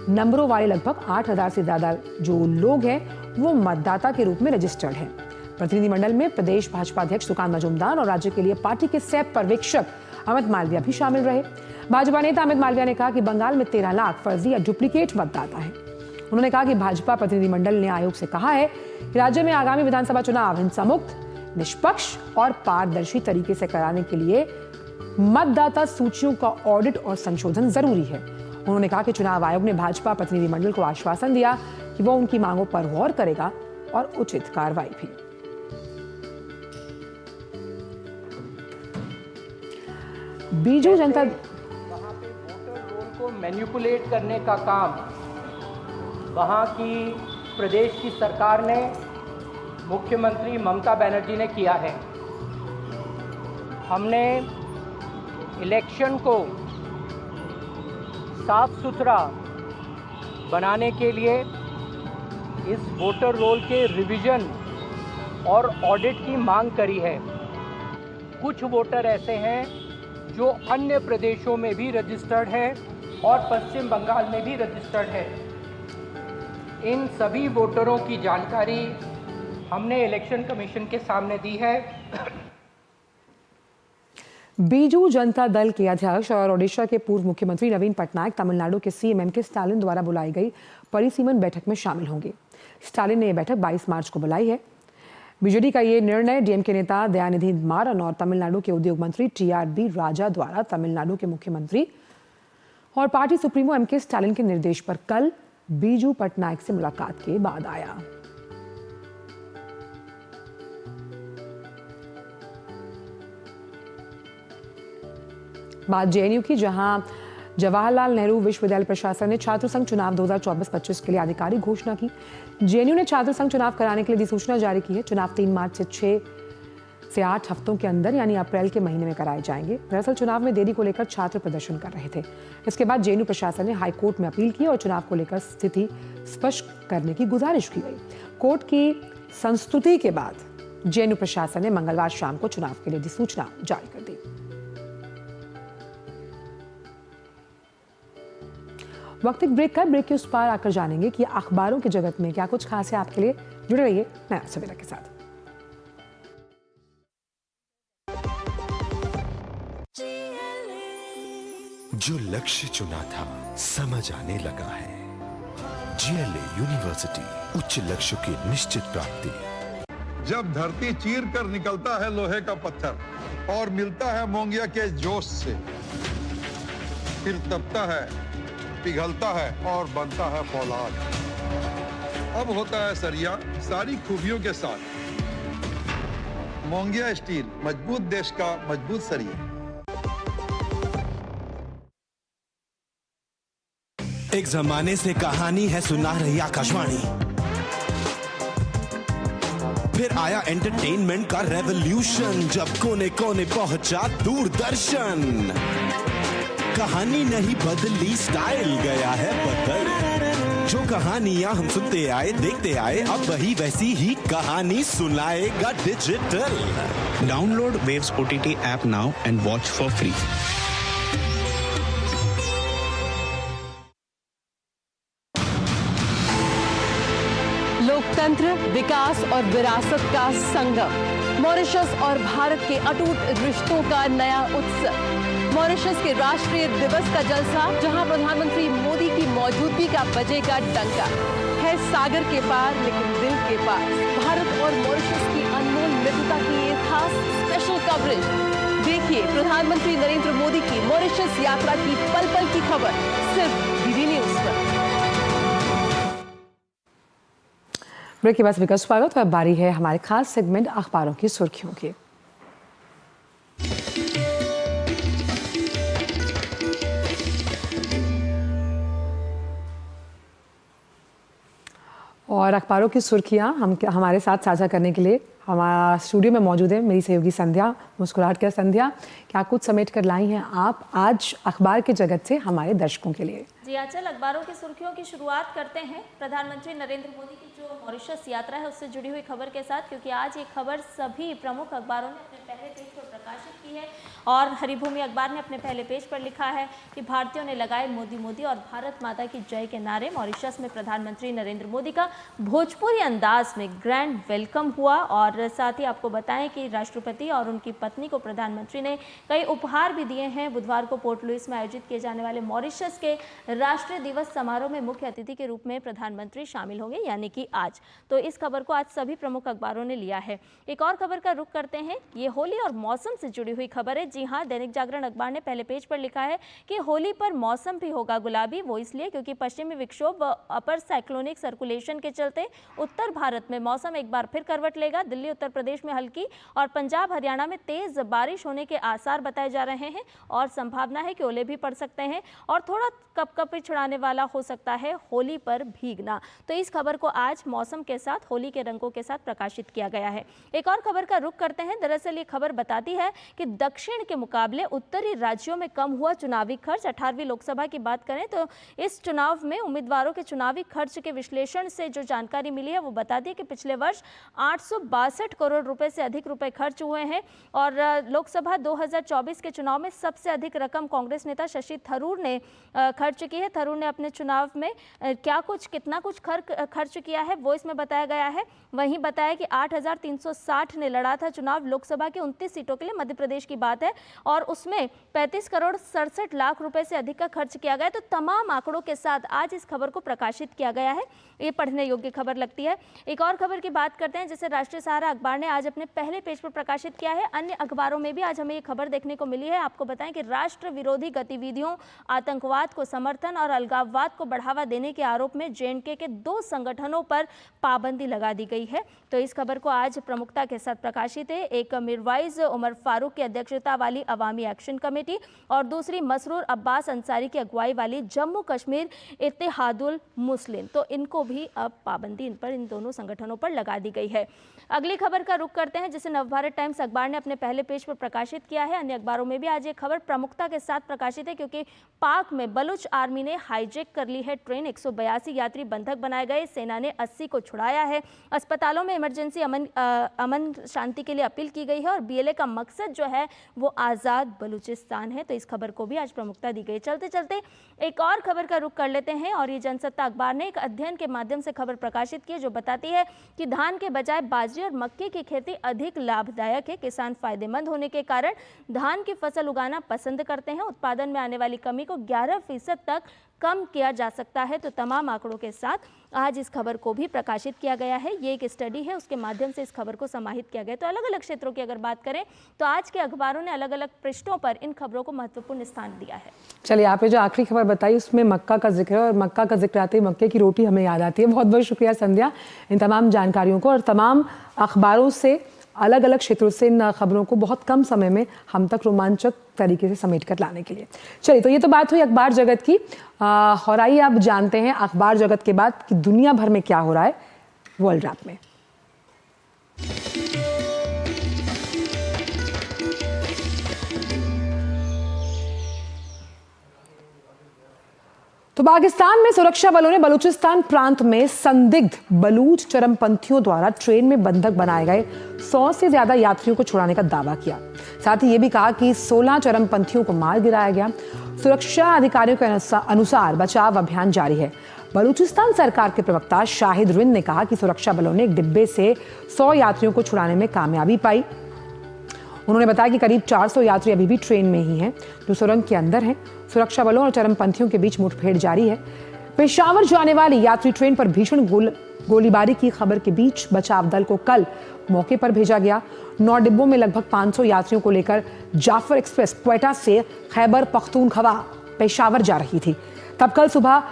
B: नंबरों वाले लगभग 8,000 से ज्यादा जो लोग हैं वो मतदाता के रूप में रजिस्टर्ड हैं। प्रतिनिधिमंडल में प्रदेश भाजपा अध्यक्ष सुकांत मजूमदार और राज्य के लिए पार्टी के सह पर्यवेक्षक अमित मालविया भी शामिल रहे। भाजपा नेता अमित मालविया ने कहा कि बंगाल में 13 लाख फर्जी या डुप्लीकेट मतदाता हैं। उन्होंने कहा कि भाजपा प्रतिनिधिमंडल ने आयोग से कहा है कि राज्य में आगामी विधानसभा चुनाव हिंसा मुक्त, निष्पक्ष और पारदर्शी तरीके से कराने के लिए मतदाता सूचियों का ऑडिट और संशोधन जरूरी है। उन्होंने कहा कि चुनाव आयोग ने भाजपा प्रतिनिधिमंडल को आश्वासन दिया कि वो उनकी मांगों पर गौर करेगा और उचित कार्रवाई भी। बीजू जनता
O: वहाँ पे वोटर रोल को मैनिपुलेट करने का काम वहाँ की प्रदेश की सरकार ने, मुख्यमंत्री ममता बनर्जी ने किया है। हमने इलेक्शन को साफ सुथरा बनाने के लिए इस वोटर रोल के रिवीजन और ऑडिट की मांग करी है। कुछ वोटर ऐसे हैं जो अन्य प्रदेशों में भी रजिस्टर्ड है और पश्चिम बंगाल में भी रजिस्टर्ड है। इन सभी वोटरों की जानकारी हमने इलेक्शन कमीशन के सामने दी है।
B: बीजू जनता दल के अध्यक्ष और ओडिशा के पूर्व मुख्यमंत्री नवीन पटनायक तमिलनाडु के सीएम एम के स्टालिन द्वारा बुलाई गई परिसीमन बैठक में शामिल होंगे। स्टालिन ने यह बैठक 22 मार्च को बुलाई है। बीजेडी का ये निर्णय डीएमके नेता दयानिधि मारन और तमिलनाडु के उद्योग मंत्री टीआरबी राजा द्वारा तमिलनाडु के मुख्यमंत्री और पार्टी सुप्रीमो एम के स्टालिन के निर्देश पर कल बीजू पटनायक से मुलाकात के बाद आया। बात जेएनयू की, जहां जवाहरलाल नेहरू विश्वविद्यालय प्रशासन ने छात्र संघ चुनाव 2024-25 के लिए आधिकारिक घोषणा की। जेएनयू ने छात्र संघ चुनाव कराने के लिए अधिसूचना जारी की है। चुनाव 3 मार्च से 6 से 8 हफ्तों के अंदर यानी अप्रैल के महीने में कराए जाएंगे। दरअसल चुनाव में देरी को लेकर छात्र प्रदर्शन कर रहे थे। इसके बाद जेएनयू प्रशासन ने हाईकोर्ट में अपील की और चुनाव को लेकर स्थिति स्पष्ट करने की गुजारिश की गई। कोर्ट की संस्तुति के बाद जेएनयू प्रशासन ने मंगलवार शाम को चुनाव के लिए अधिसूचना जारी कर दी। वक्त एक ब्रेक का, ब्रेक के उस पार आकर जानेंगे कि अखबारों के जगत में क्या कुछ खास है आपके लिए। जुड़े रहिए नया सवेरा के साथ।
P: जो लक्ष्य चुना था समझ आने लगा है। जीएलए यूनिवर्सिटी, उच्च लक्ष्य की निश्चित प्राप्ति।
Q: जब धरती चीर कर निकलता है लोहे का पत्थर और मिलता है मोंगिया के जोश से, फिर तपता है, पिघलता है और बनता है फौलाद। अब होता है सरिया सारी खूबियों के साथ। मोंगिया स्टील, मजबूत देश का मजबूत सरिया।
R: एक जमाने से कहानी है सुना रही आकाशवाणी, फिर आया एंटरटेनमेंट का रेवोल्यूशन, जब कोने कोने पहुंचा दूरदर्शन। कहानी नहीं बदली, स्टाइल गया है बदल। जो कहानियां हम सुनते आए देखते आए, अब वही वैसी ही कहानी सुनाएगा digital.
S: Download waves OTT app now and watch for free.
E: लोकतंत्र, विकास और विरासत का संगम, मॉरिशस और भारत के अटूट रिश्तों का नया उत्सव। मॉरिशस के राष्ट्रीय दिवस का जलसा, जहां प्रधानमंत्री मोदी की मौजूदगी का बजेगा डंका। है सागर के पार लेकिन दिल के पास, भारत और मॉरिशस की अनमोल मित्रता की ये खास स्पेशल कवरेज। देखिए प्रधानमंत्री नरेंद्र मोदी की मॉरिशस यात्रा की पल पल की खबर सिर्फ डीडी न्यूज पर।
B: ब्रेक के बाद सभी का स्वागत। तो अब बारी है हमारे खास सेगमेंट अखबारों की सुर्खियों की। और अखबारों की सुर्खियां हमारे साथ साझा करने के लिए हमारा स्टूडियो में मौजूद है मेरी सहयोगी संध्या। मुस्कुराहट कर संध्या, क्या कुछ समेट कर लाई हैं आप आज अखबार के जगत से हमारे दर्शकों के लिए?
T: जी आंचल, अखबारों की सुर्खियों की शुरुआत करते हैं प्रधानमंत्री नरेंद्र मोदी की जो मॉरिशस यात्रा है उससे जुड़ी हुई खबर के साथ, क्योंकि आज ये खबर सभी प्रमुख अखबारों ने अपने पहले पेज पर प्रकाशित की है। और हरिभूमि अखबार ने अपने पहले पेज पर लिखा है कि भारतीयों ने लगाए मोदी मोदी और भारत माता की जय के नारे। मॉरिशस में प्रधानमंत्री नरेंद्र मोदी का भोजपुरी अंदाज में ग्रैंड वेलकम हुआ। और साथ ही आपको बताएं कि राष्ट्रपति और उनकी पत्नी को प्रधानमंत्री ने कई उपहार भी दिए हैं। बुधवार को पोर्ट लुइस में आयोजित किए जाने वाले मॉरिशस के राष्ट्रीय दिवस समारोह में मुख्य अतिथि के रूप में प्रधानमंत्री शामिल होंगे, यानी कि आज। तो इस खबर को आज सभी प्रमुख अखबारों ने लिया है। एक और खबर का रुख करते हैं, ये होली और मौसम से जुड़ी हुई खबर है। जी हाँ, दैनिक जागरण अखबार ने पहले पेज पर लिखा है कि होली पर मौसम भी होगा गुलाबी। वो इसलिए क्योंकि पश्चिमी विक्षोभ व अपर साइक्लोनिक सर्कुलेशन के चलते उत्तर भारत में मौसम एक बार फिर करवट लेगा। दिल्ली, उत्तर प्रदेश में हल्की और पंजाब, हरियाणा में तेज बारिश होने के आसार बताए जा रहे हैं और संभावना है कि ओले भी पड़ सकते हैं और थोड़ा कपकपी छुड़ाने वाला हो सकता है होली पर भीगना। तो इस खबर को आज मौसम के साथ होली के रंगों के साथ प्रकाशित किया गया है। एक और खबर का रुख करते हैं। दरअसल ये खबर बताती है कि दक्षिण के मुकाबले उत्तरी राज्यों में कम हुआ चुनावी खर्च। 18वीं लोकसभा की बात करें तो इस चुनाव में उम्मीदवारों के चुनावी खर्च के विश्लेषण से जो जानकारी मिली है वो बताती है कि पिछले वर्ष 862 करोड़ रुपए से अधिक रुपए खर्च हुए हैं। और लोकसभा 2024 के चुनाव में सबसे अधिक रकम कांग्रेस नेता शशि थरूर ने खर्च की है। थरूर ने अपने चुनाव में कितना कुछ खर्च किया है वो इसमें बताया गया है। वहीं बताया कि 8,360 ने लड़ा था चुनाव। लोकसभा के 29 सीटों के लिए मध्य प्रदेश की बात है और उसमें 35 करोड़ 67 लाख रुपए से अधिक का खर्च किया गया। तो तमाम आंकड़ों के साथ आज इस खबर को प्रकाशित किया गया है। ये पढ़ने योग्य खबर लगती है। एक और खबर की बात करते हैं जिसे राष्ट्रीय सहारा अखबार ने आज अपने पहले पेज पर प्रकाशित किया है। अन्य अखबारों में भी आज हमें ये खबर देखने को मिली है। आपको बताएं कि राष्ट्र विरोधी गतिविधियों, आतंकवाद को समर्थन और अलगाववाद को बढ़ावा देने के आरोप में जेएनके के 2 संगठनों पर पाबंदी लगा दी गई है। तो इस खबर को आज प्रमुखता के साथ प्रकाशित है। एक मिरवाइज उमर फारूक की अध्यक्षता वाली अवामी एक्शन कमेटी और दूसरी मसरूर अब्बास अंसारी की अगुवाई वाली जम्मू कश्मीर इत्तेहादुल मुस्लिम। तो इनको भी अब पाबंदी इन दोनों संगठनों पर लगा दी गई है। अगली खबर का रुख करते हैं जिसे नवभारत टाइम्स अखबार ने अपने पहले पेज पर प्रकाशित किया है। अन्य अखबारों में भी आज ये खबर प्रमुखता के साथ प्रकाशित है क्योंकि पाक में बलूच आर्मी ने हाईजैक कर ली है ट्रेन। 182 यात्री बंधक बनाए गए। सेना ने 80 को छुड़ाया है। अस्पतालों में इमरजेंसी अमन शांति के लिए अपील की गई है और बीएलए का मकसद जो है वो आज़ाद बलूचिस्तान है। तो इस खबर को भी आज प्रमुखता दी गई। चलते चलते एक और खबर का रुख कर लेते हैं और ये जनसत्ता अखबार ने एक अध्ययन के माध्यम से खबर प्रकाशित की है जो बताती है कि धान के बजाय बाजरे और मक्के की खेती अधिक लाभदायक है। किसान फायदेमंद होने के कारण धान की फसल उगाना पसंद करते हैं। उत्पादन में आने वाली कमी को 11% तक कम किया जा सकता है। तो तमाम आंकड़ों के साथ आज इस खबर को भी प्रकाशित किया गया है। ये एक स्टडी है, उसके माध्यम से इस खबर को समाहित किया गया। तो अलग अलग क्षेत्रों की अगर बात करें तो आज के अखबारों ने अलग अलग पृष्ठों पर इन खबरों को महत्वपूर्ण स्थान दिया है।
B: चलिए, आपने जो आखिरी खबर बताई उसमें मक्का का जिक्र है और मक्का का जिक्र आते ही मक्के की रोटी हमें याद आती है। बहुत बहुत शुक्रिया संध्या इन तमाम जानकारियों को और तमाम अखबारों से अलग अलग क्षेत्रों से इन खबरों को बहुत कम समय में हम तक रोमांचक तरीके से समेट कर लाने के लिए। चलिए, तो ये तो बात हुई अखबार जगत की और आइए अब जानते हैं अखबार जगत के बाद कि दुनिया भर में क्या हो रहा है वर्ल्ड रैप में। तो पाकिस्तान में सुरक्षा बलों ने बलूचिस्तान प्रांत में संदिग्ध बलूच चरमपंथियों द्वारा ट्रेन में बंधक बनाए गए 100 से ज्यादा यात्रियों को छुड़ाने का दावा किया। साथ ही ये भी कहा कि 16 चरमपंथियों को मार गिराया गया। सुरक्षा अधिकारियों के अनुसार बचाव अभियान जारी है। बलूचिस्तान सरकार के प्रवक्ता शाहिद रिंद ने कहा कि सुरक्षा बलों ने एक डिब्बे से 100 यात्रियों को छुड़ाने में कामयाबी पाई। उन्होंने बताया कि करीब 400 यात्री अभी भी ट्रेन में ही हैं जो सुरंग के अंदर हैं। सुरक्षा बलों और चरमपंथियों के बीच मुठभेड़ जारी है। पेशावर जाने वाली यात्री ट्रेन पर भीषण गोलीबारी की खबर के बीच बचाव दल को कल मौके पर भेजा गया। 9 डिब्बों में लगभग 500 यात्रियों को लेकर जाफर एक्सप्रेस क्वेटा से खैबर पख्तूनख्वा पेशावर जा रही थी। तब कल सुबह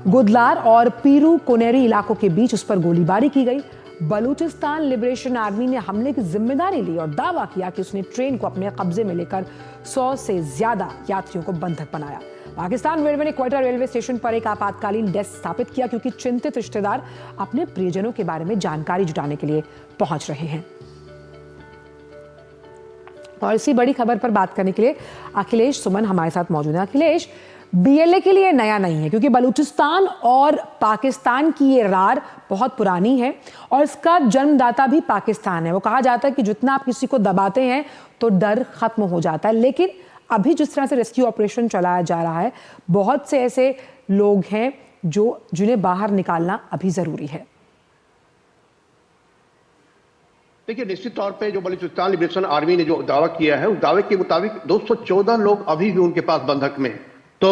B: गुदलार और पीरू कोनेरी इलाकों के बीच उस पर गोलीबारी की गई। बलूचिस्तान लिबरेशन आर्मी ने हमले की जिम्मेदारी ली और दावा किया कि उसने ट्रेन को अपने कब्जे में लेकर 100 से ज्यादा यात्रियों को बंधक बनाया। पाकिस्तान रेलवे ने क्वेटा रेलवे स्टेशन पर एक आपातकालीन डेस्क स्थापित किया क्योंकि चिंतित रिश्तेदार अपने प्रियजनों के बारे में जानकारी जुटाने के लिए पहुंच रहे हैं। और इसी बड़ी खबर पर बात करने के लिए अखिलेश सुमन हमारे साथ मौजूद हैं। अखिलेश, बीएलए के लिए नया नहीं है क्योंकि बलूचिस्तान और पाकिस्तान की ये रार बहुत पुरानी है और इसका जन्मदाता भी पाकिस्तान है। वो कहा जाता है कि जितना आप किसी को दबाते हैं तो डर खत्म हो जाता है, लेकिन अभी जिस तरह से रेस्क्यू ऑपरेशन चलाया जा रहा है, बहुत से ऐसे लोग हैं जिन्हें बाहर निकालना अभी जरूरी है।
F: देखिए, निश्चित तौर पे जो बलूचिस्तान लिबरेशन आर्मी ने जो दावा किया है, उस दावे के मुताबिक 214 लोग अभी भी उनके पास बंधक में हैं। तो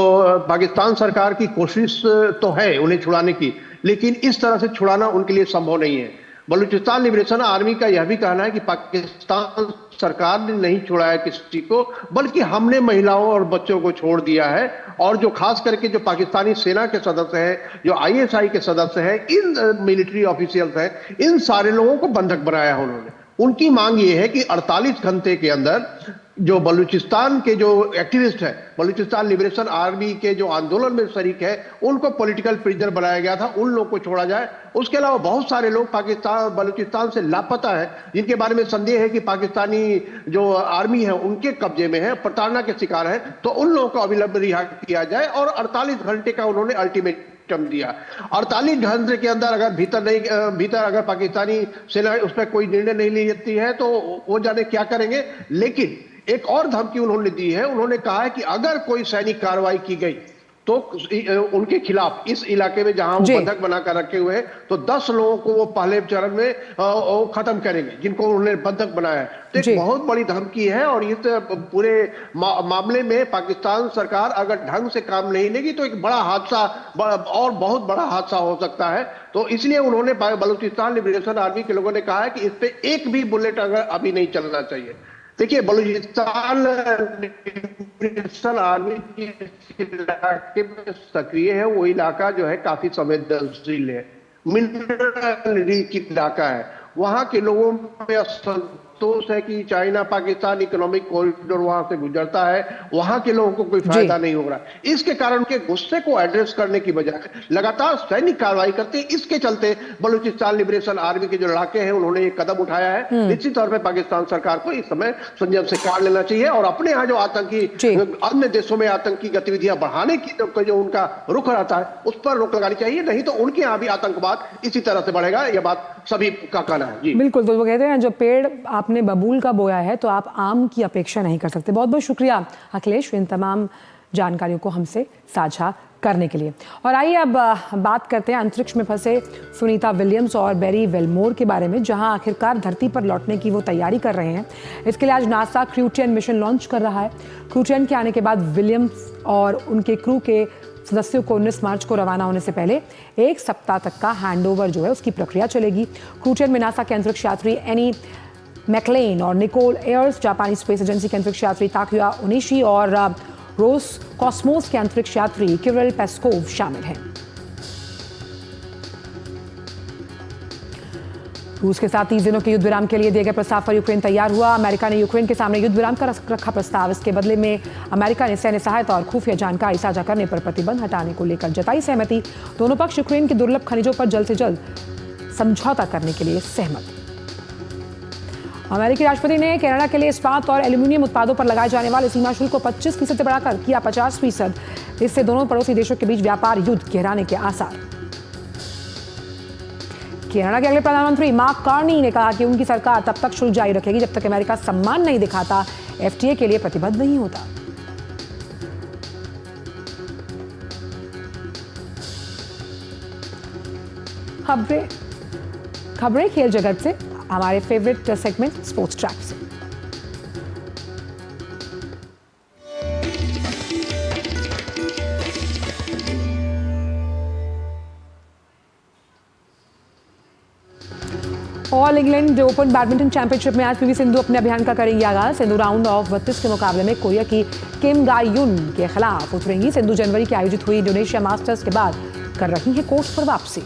F: पाकिस्तान सरकार की कोशिश तो है उन्हें छुड़ाने की, लेकिन इस तरह से छुड़ाना उनके लिए संभव नहीं है। बलूचिस्तान लिबरेशन आर्मी का यह भी कहना है कि पाकिस्तान सरकार ने नहीं छुड़ाया किसी को, बल्कि हमने महिलाओं और बच्चों को छोड़ दिया है। और जो खास करके जो पाकिस्तानी सेना के सदस्य हैं, जो आईएसआई के सदस्य हैं, इन मिलिट्री ऑफिशियल्स हैं, इन सारे लोगों को बंधक बनाया है उन्होंने। उनकी मांग ये है कि 48 घंटे के अंदर जो बलूचिस्तान के जो एक्टिविस्ट है, बलूचिस्तान लिबरेशन आर्मी के जो आंदोलन में शरीक है, उनको पॉलिटिकल प्रिजनर बनाया गया था, उन लोगों को छोड़ा जाए। उसके अलावा बहुत सारे लोग पाकिस्तान बलूचिस्तान से लापता है, जिनके बारे में संदेह है कि पाकिस्तानी जो आर्मी है उनके कब्जे में है, प्रताड़ना के शिकार है, तो उन लोगों को अविलंब रिहा किया जाए। और 48 घंटे का उन्होंने अल्टीमेटम दिया। 48 घंटे के अंदर अगर भीतर अगर पाकिस्तानी सेना उस पर कोई निर्णय नहीं लेती है तो वो जाने क्या करेंगे। लेकिन एक और धमकी उन्होंने दी है, उन्होंने कहा है कि अगर कोई सैनिक कार्रवाई की गई तो उनके खिलाफ इस इलाके में जहां वो बंधक बनाकर रखे हुए हैं, तो 10 लोगों को वो पहले चरण में खत्म करेंगे जिनको उन्होंने बंधक बनाया है। तो एक बहुत बड़ी धमकी है और इस पूरे मामले में पाकिस्तान सरकार अगर ढंग से काम नहीं लेगी तो एक बड़ा हादसा और बहुत बड़ा हादसा हो सकता है। तो इसलिए उन्होंने बलूचिस्तान लिबरेशन आर्मी के लोगों ने कहा है कि इस पे एक भी बुलेट अगर अभी नहीं चलना चाहिए। देखिए, बलूचिस्तान लिबरेशन आर्मी इलाके में सक्रिय है, वो इलाका जो है काफी संवेदनशील है, मिनरल रिच इलाका है। वहां के लोगों में असंतोष है कि चाइना पाकिस्तान इकोनॉमिक कॉरिडोर वहां से गुजरता है, वहां के लोगों को कोई फायदा नहीं हो रहा। इसके कारण के गुस्से को एड्रेस करने की बजाय लगातार सैनिक कार्रवाई करते हैं। इसके चलते बलूचिस्तान लिबरेशन आर्मी के जो लड़ाके हैं उन्होंने एक कदम उठाया है। निश्चित तौर पर पाकिस्तान सरकार को इस समय संयम से कार्य लेना चाहिए और अपने यहाँ जो आतंकी अन्य देशों में आतंकी गतिविधियां बढ़ाने की जो उनका रुख रहता है उस पर रोक लगानी चाहिए, नहीं तो उनके यहाँ भी आतंकवाद इसी तरह से बढ़ेगा। यह बात सभी का कहना है। जी
B: बिल्कुल, तो वो कहते हैं जब पेड़ आपने बबूल का बोया है तो आप आम की अपेक्षा नहीं कर सकते। बहुत बहुत शुक्रिया अखिलेश इन तमाम जानकारियों को हमसे साझा करने के लिए। और आइए अब बात करते हैं अंतरिक्ष में फंसे सुनीता विलियम्स और बेरी वेलमोर के बारे में, जहां आखिरकार धरती पर लौटने की वो तैयारी कर रहे हैं। इसके लिए आज नासा क्रू-10 मिशन लॉन्च कर रहा है। क्रू-10 के आने के बाद विलियम्स और उनके क्रू के सदस्यों को 19 मार्च को रवाना होने से पहले 1 सप्ताह तक का हैंडओवर जो है उसकी प्रक्रिया चलेगी। क्रू-10 में नासा के अंतरिक्ष यात्री एनी मैकलेन और निकोल एयर्स, जापानी स्पेस एजेंसी के अंतरिक्ष यात्री ताकुया ओनिशी और रोस कॉस्मोस के अंतरिक्ष यात्री किरिल पेस्कोव शामिल हैं। रूस के साथ 30 दिनों के युद्ध विराम के लिए दिए गए प्रस्ताव पर यूक्रेन तैयार हुआ। अमेरिका ने यूक्रेन के सामने युद्ध विराम का रखा प्रस्ताव। इसके बदले में अमेरिका ने सैन्य सहायता और खुफिया जानकारी साझा करने पर प्रतिबंध हटाने को लेकर जताई सहमति। दोनों पक्ष यूक्रेन के दुर्लभ खनिजों पर जल्द से जल्द समझौता करने के लिए सहमत। अमेरिकी राष्ट्रपति ने कनाडा के लिए इस्पात और एल्यूमिनियम उत्पादों पर लगाए जाने वाले सीमा शुल्क को 25% से बढ़ाकर किया 50%। इससे दोनों पड़ोसी देशों के बीच व्यापार युद्ध गहराने के आसार। कनाडा के अगले प्रधानमंत्री मार्क कार्नी ने कहा कि उनकी सरकार तब तक शुल्क जारी रखेगी जब तक अमेरिका सम्मान नहीं दिखाता, एफटीए के लिए प्रतिबद्ध नहीं होता। खबरें खेल जगत से, हमारे फेवरेट सेगमेंट स्पोर्ट्स ट्रैक से। All England open badminton championship में आज पीवी सिंधु अपने अभियान का करेंगी आगाज। सिंधु राउंड ऑफ 32 के मुकाबले में कोरिया की किम गाई युन के खिलाफ उतरेंगी। सिंधु जनवरी की आयोजित हुई इंडोनेशिया मास्टर्स के बाद कर रही हैं कोर्ट पर वापसी।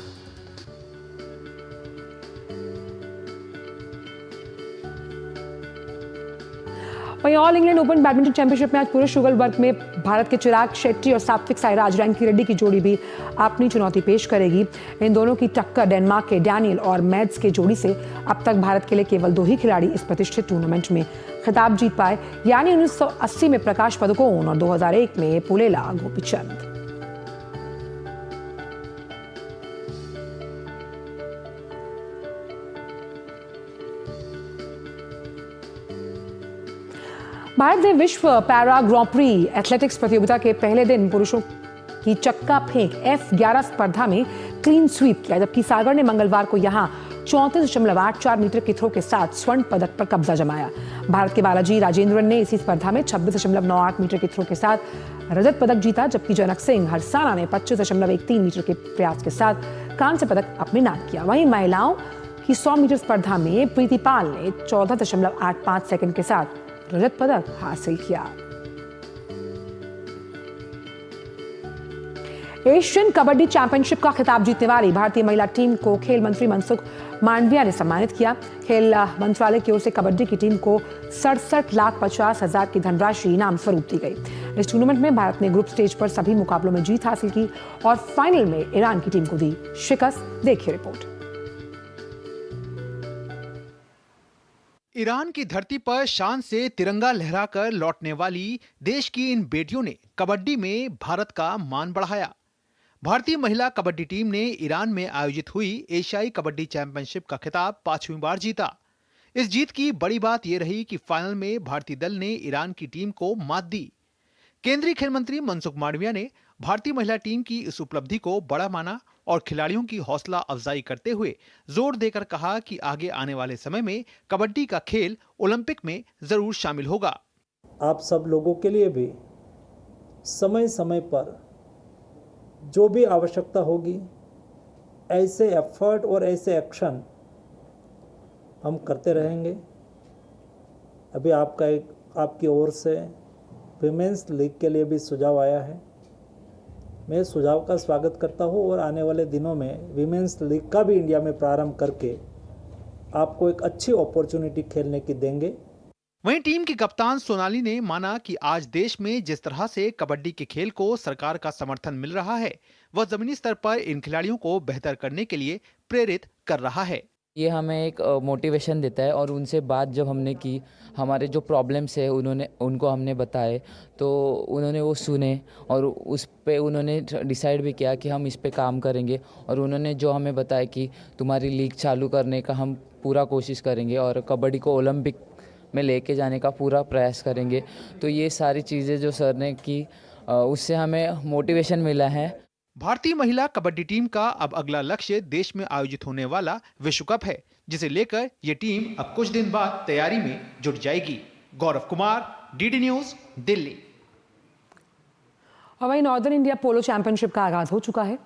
B: वहीं all England open badminton championship में आज पुरुष युगल वर्ग में भारत के चिराग शेट्टी और सात्विक साईराज रैंकी रेड्डी की जोड़ी भी अपनी चुनौती पेश करेगी। इन दोनों की टक्कर डेनमार्क के डैनियल और मैड्स के जोड़ी से। अब तक भारत के लिए केवल 2 ही खिलाड़ी इस प्रतिष्ठित टूर्नामेंट में खिताब जीत पाए, यानी 1980 में प्रकाश पादुकोण और 2001 में पुलेला गोपीचंद। भारत ने विश्व पैरा ग्रां प्री एथलेटिक्स प्रतियोगिता के पहले दिन पुरुषों की चक्का फेंक F11 स्पर्धा में क्लीन स्वीप किया, जबकि सागर ने मंगलवार को यहां 34.84 मीटर की थ्रो के साथ स्वर्ण पदक पर कब्जा जमाया। भारत के बालाजी राजेंद्रन ने इसी स्पर्धा में 26.98 मीटर की थ्रो के साथ रजत पदक जीता, जबकि जनक सिंह हरसाना ने 25.13 मीटर के प्रयास के साथ कांस्य पदक अपने नाम किया। वहीं महिलाओं की 100 मीटर स्पर्धा में प्रीति पाल ने 14.85 सेकंड के साथ रजत पदक हासिल किया। एशियन कबड्डी चैंपियनशिप का खिताब जीतने वाली भारतीय महिला टीम को खेल मंत्री मनसुख मांडविया ने सम्मानित किया। खेल मंत्रालय की ओर से कबड्डी की टीम को 67,50,000 की धनराशि इनाम स्वरूप दी गई। इस टूर्नामेंट में भारत ने ग्रुप स्टेज पर सभी मुकाबलों में जीत हासिल की और फाइनल में ईरान की टीम को दी शिकस्त। देखिए रिपोर्ट।
U: ईरान की धरती पर शान से तिरंगा लहराकर लौटने वाली देश की इन बेटियों ने कबड्डी में भारत का मान बढ़ाया। भारतीय महिला कबड्डी टीम ने ईरान में आयोजित हुई एशियाई कबड्डी चैंपियनशिप का खिताब 5वीं बार जीता। इस जीत की बड़ी बात यह रही कि फाइनल में भारतीय दल ने ईरान की टीम को मात दी। केंद्रीय खेल मंत्री मनसुख मांडविया ने भारतीय महिला टीम की इस उपलब्धि को बड़ा माना और खिलाड़ियों की हौसला अफजाई करते हुए जोर देकर कहा कि आगे आने वाले समय में कबड्डी का खेल ओलंपिक में जरूर शामिल होगा।
V: आप सब लोगों के लिए भी समय समय पर जो भी आवश्यकता होगी ऐसे एफर्ट और ऐसे एक्शन हम करते रहेंगे। अभी आपकी ओर से विमेंस लीग के लिए भी सुझाव आया है। मैं सुझाव का स्वागत करता हूं और आने वाले दिनों में विमेंस लीग का भी इंडिया में प्रारंभ करके आपको एक अच्छी अपॉर्चुनिटी खेलने की देंगे।
U: वहीं टीम की कप्तान सोनाली ने माना कि आज देश में जिस तरह से कबड्डी के खेल को सरकार का समर्थन मिल रहा है, वह जमीनी स्तर पर इन खिलाड़ियों को बेहतर करने के लिए प्रेरित कर रहा है।
W: ये हमें एक मोटिवेशन देता है और उनसे बात जब हमने की, हमारे जो प्रॉब्लम्स है उनको हमने बताए तो उन्होंने वो सुने और उस पे उन्होंने डिसाइड भी किया कि हम इस पे काम करेंगे। और उन्होंने जो हमें बताया कि तुम्हारी लीग चालू करने का हम पूरा कोशिश करेंगे और कबड्डी को ओलंपिक में लेके जाने का पूरा प्रयास करेंगे। तो ये सारी चीज़ें जो सर ने की उससे हमें मोटिवेशन मिला है।
U: भारतीय महिला कबड्डी टीम का अब अगला लक्ष्य देश में आयोजित होने वाला विश्व कप है, जिसे लेकर ये टीम अब कुछ दिन बाद तैयारी में जुट जाएगी। Gaurav Kumar, DD news, Delhi.
B: और वहीं नॉर्दर्न इंडिया पोलो चैंपियनशिप का आगाज हो चुका है।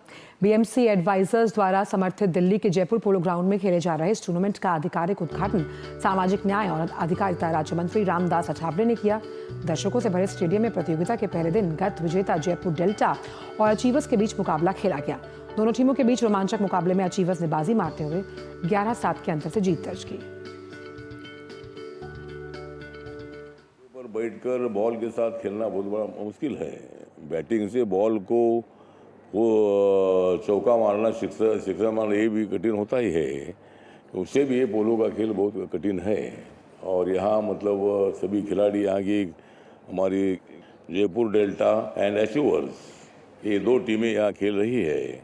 B: बीएमसी एडवाइजर्स द्वारा समर्थित दिल्ली के जयपुर पोलो ग्राउंड में खेले जा रहे इस टूर्नामेंट का आधिकारिक उद्घाटन सामाजिक न्याय और अधिकारिता राज्य मंत्री रामदास अठावले ने किया। दर्शकों से भरे स्टेडियम में प्रतियोगिता के पहले दिन गत विजेता जयपुर डेल्टा और अचीवर्स के बीच मुकाबला खेला गया। दोनों टीमों के बीच रोमांचक मुकाबले में अचीवर्स ने बाजी मारते हुए 11-7 के अंतर से जीत दर्ज की।
X: बैठकर बॉल के साथ खेलना बहुत बड़ा मुश्किल है। बैटिंग से बॉल को वो चौका मारना, सिक्सर मारना, ये भी कठिन होता ही है। उससे भी ये पोलो का खेल बहुत कठिन है। और यहाँ मतलब सभी खिलाड़ी यहाँ की हमारी जयपुर डेल्टा एंड अचीवर्स, ये 2 टीमें यहाँ खेल रही है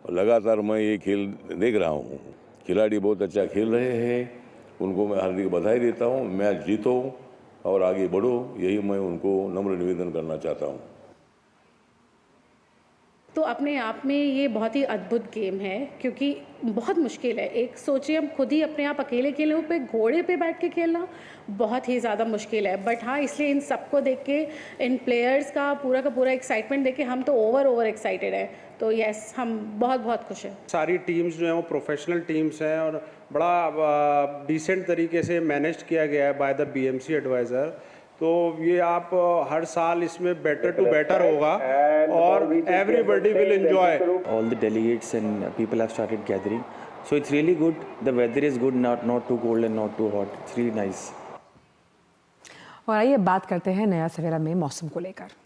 X: और लगातार मैं ये खेल देख रहा हूँ। खिलाड़ी बहुत अच्छा खेल रहे हैं, उनको मैं हार्दिक बधाई देता हूँ। मैच जीतो और आगे बढ़ो, यही मैं उनको नम्र निवेदन करना चाहता हूँ।
Y: तो अपने आप में ये बहुत ही अद्भुत गेम है, क्योंकि बहुत मुश्किल है। एक सोचिए हम खुद ही अपने आप अकेले खेलें, उस पे घोड़े पे बैठ के खेलना बहुत ही ज़्यादा मुश्किल है। बट हाँ, इसलिए इन सबको देख के, इन प्लेयर्स का पूरा एक्साइटमेंट देख के हम तो ओवर एक्साइटेड है। तो यस, हम बहुत खुश हैं।
Z: सारी टीम्स जो हैं वो प्रोफेशनल टीम्स हैं और बड़ा डिसेंट तरीके से मैनेज किया गया है बाय द बीएमसी एडवाइज़र। तो ये आप हर साल इसमें बेटर टू बेटर होगा और everybody will enjoy.
A: All the delegates and people have started gathering. So it's really good. The weather is good, not too cold and not too hot. It's really nice.
B: और आइए बात करते हैं नया सवेरा में मौसम को लेकर।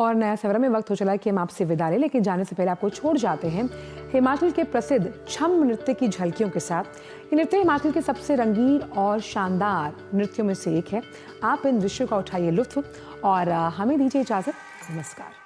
B: और नया सवेरा में वक्त हो चला है कि हम आपसे विदा लें, लेकिन जाने से पहले आपको छोड़ जाते हैं हिमाचल के प्रसिद्ध छम नृत्य की झलकियों के साथ। ये नृत्य हिमाचल के सबसे रंगीन और शानदार नृत्यों में से एक है। आप इन दृश्यों का उठाइए लुत्फ और हमें दीजिए इजाजत। नमस्कार।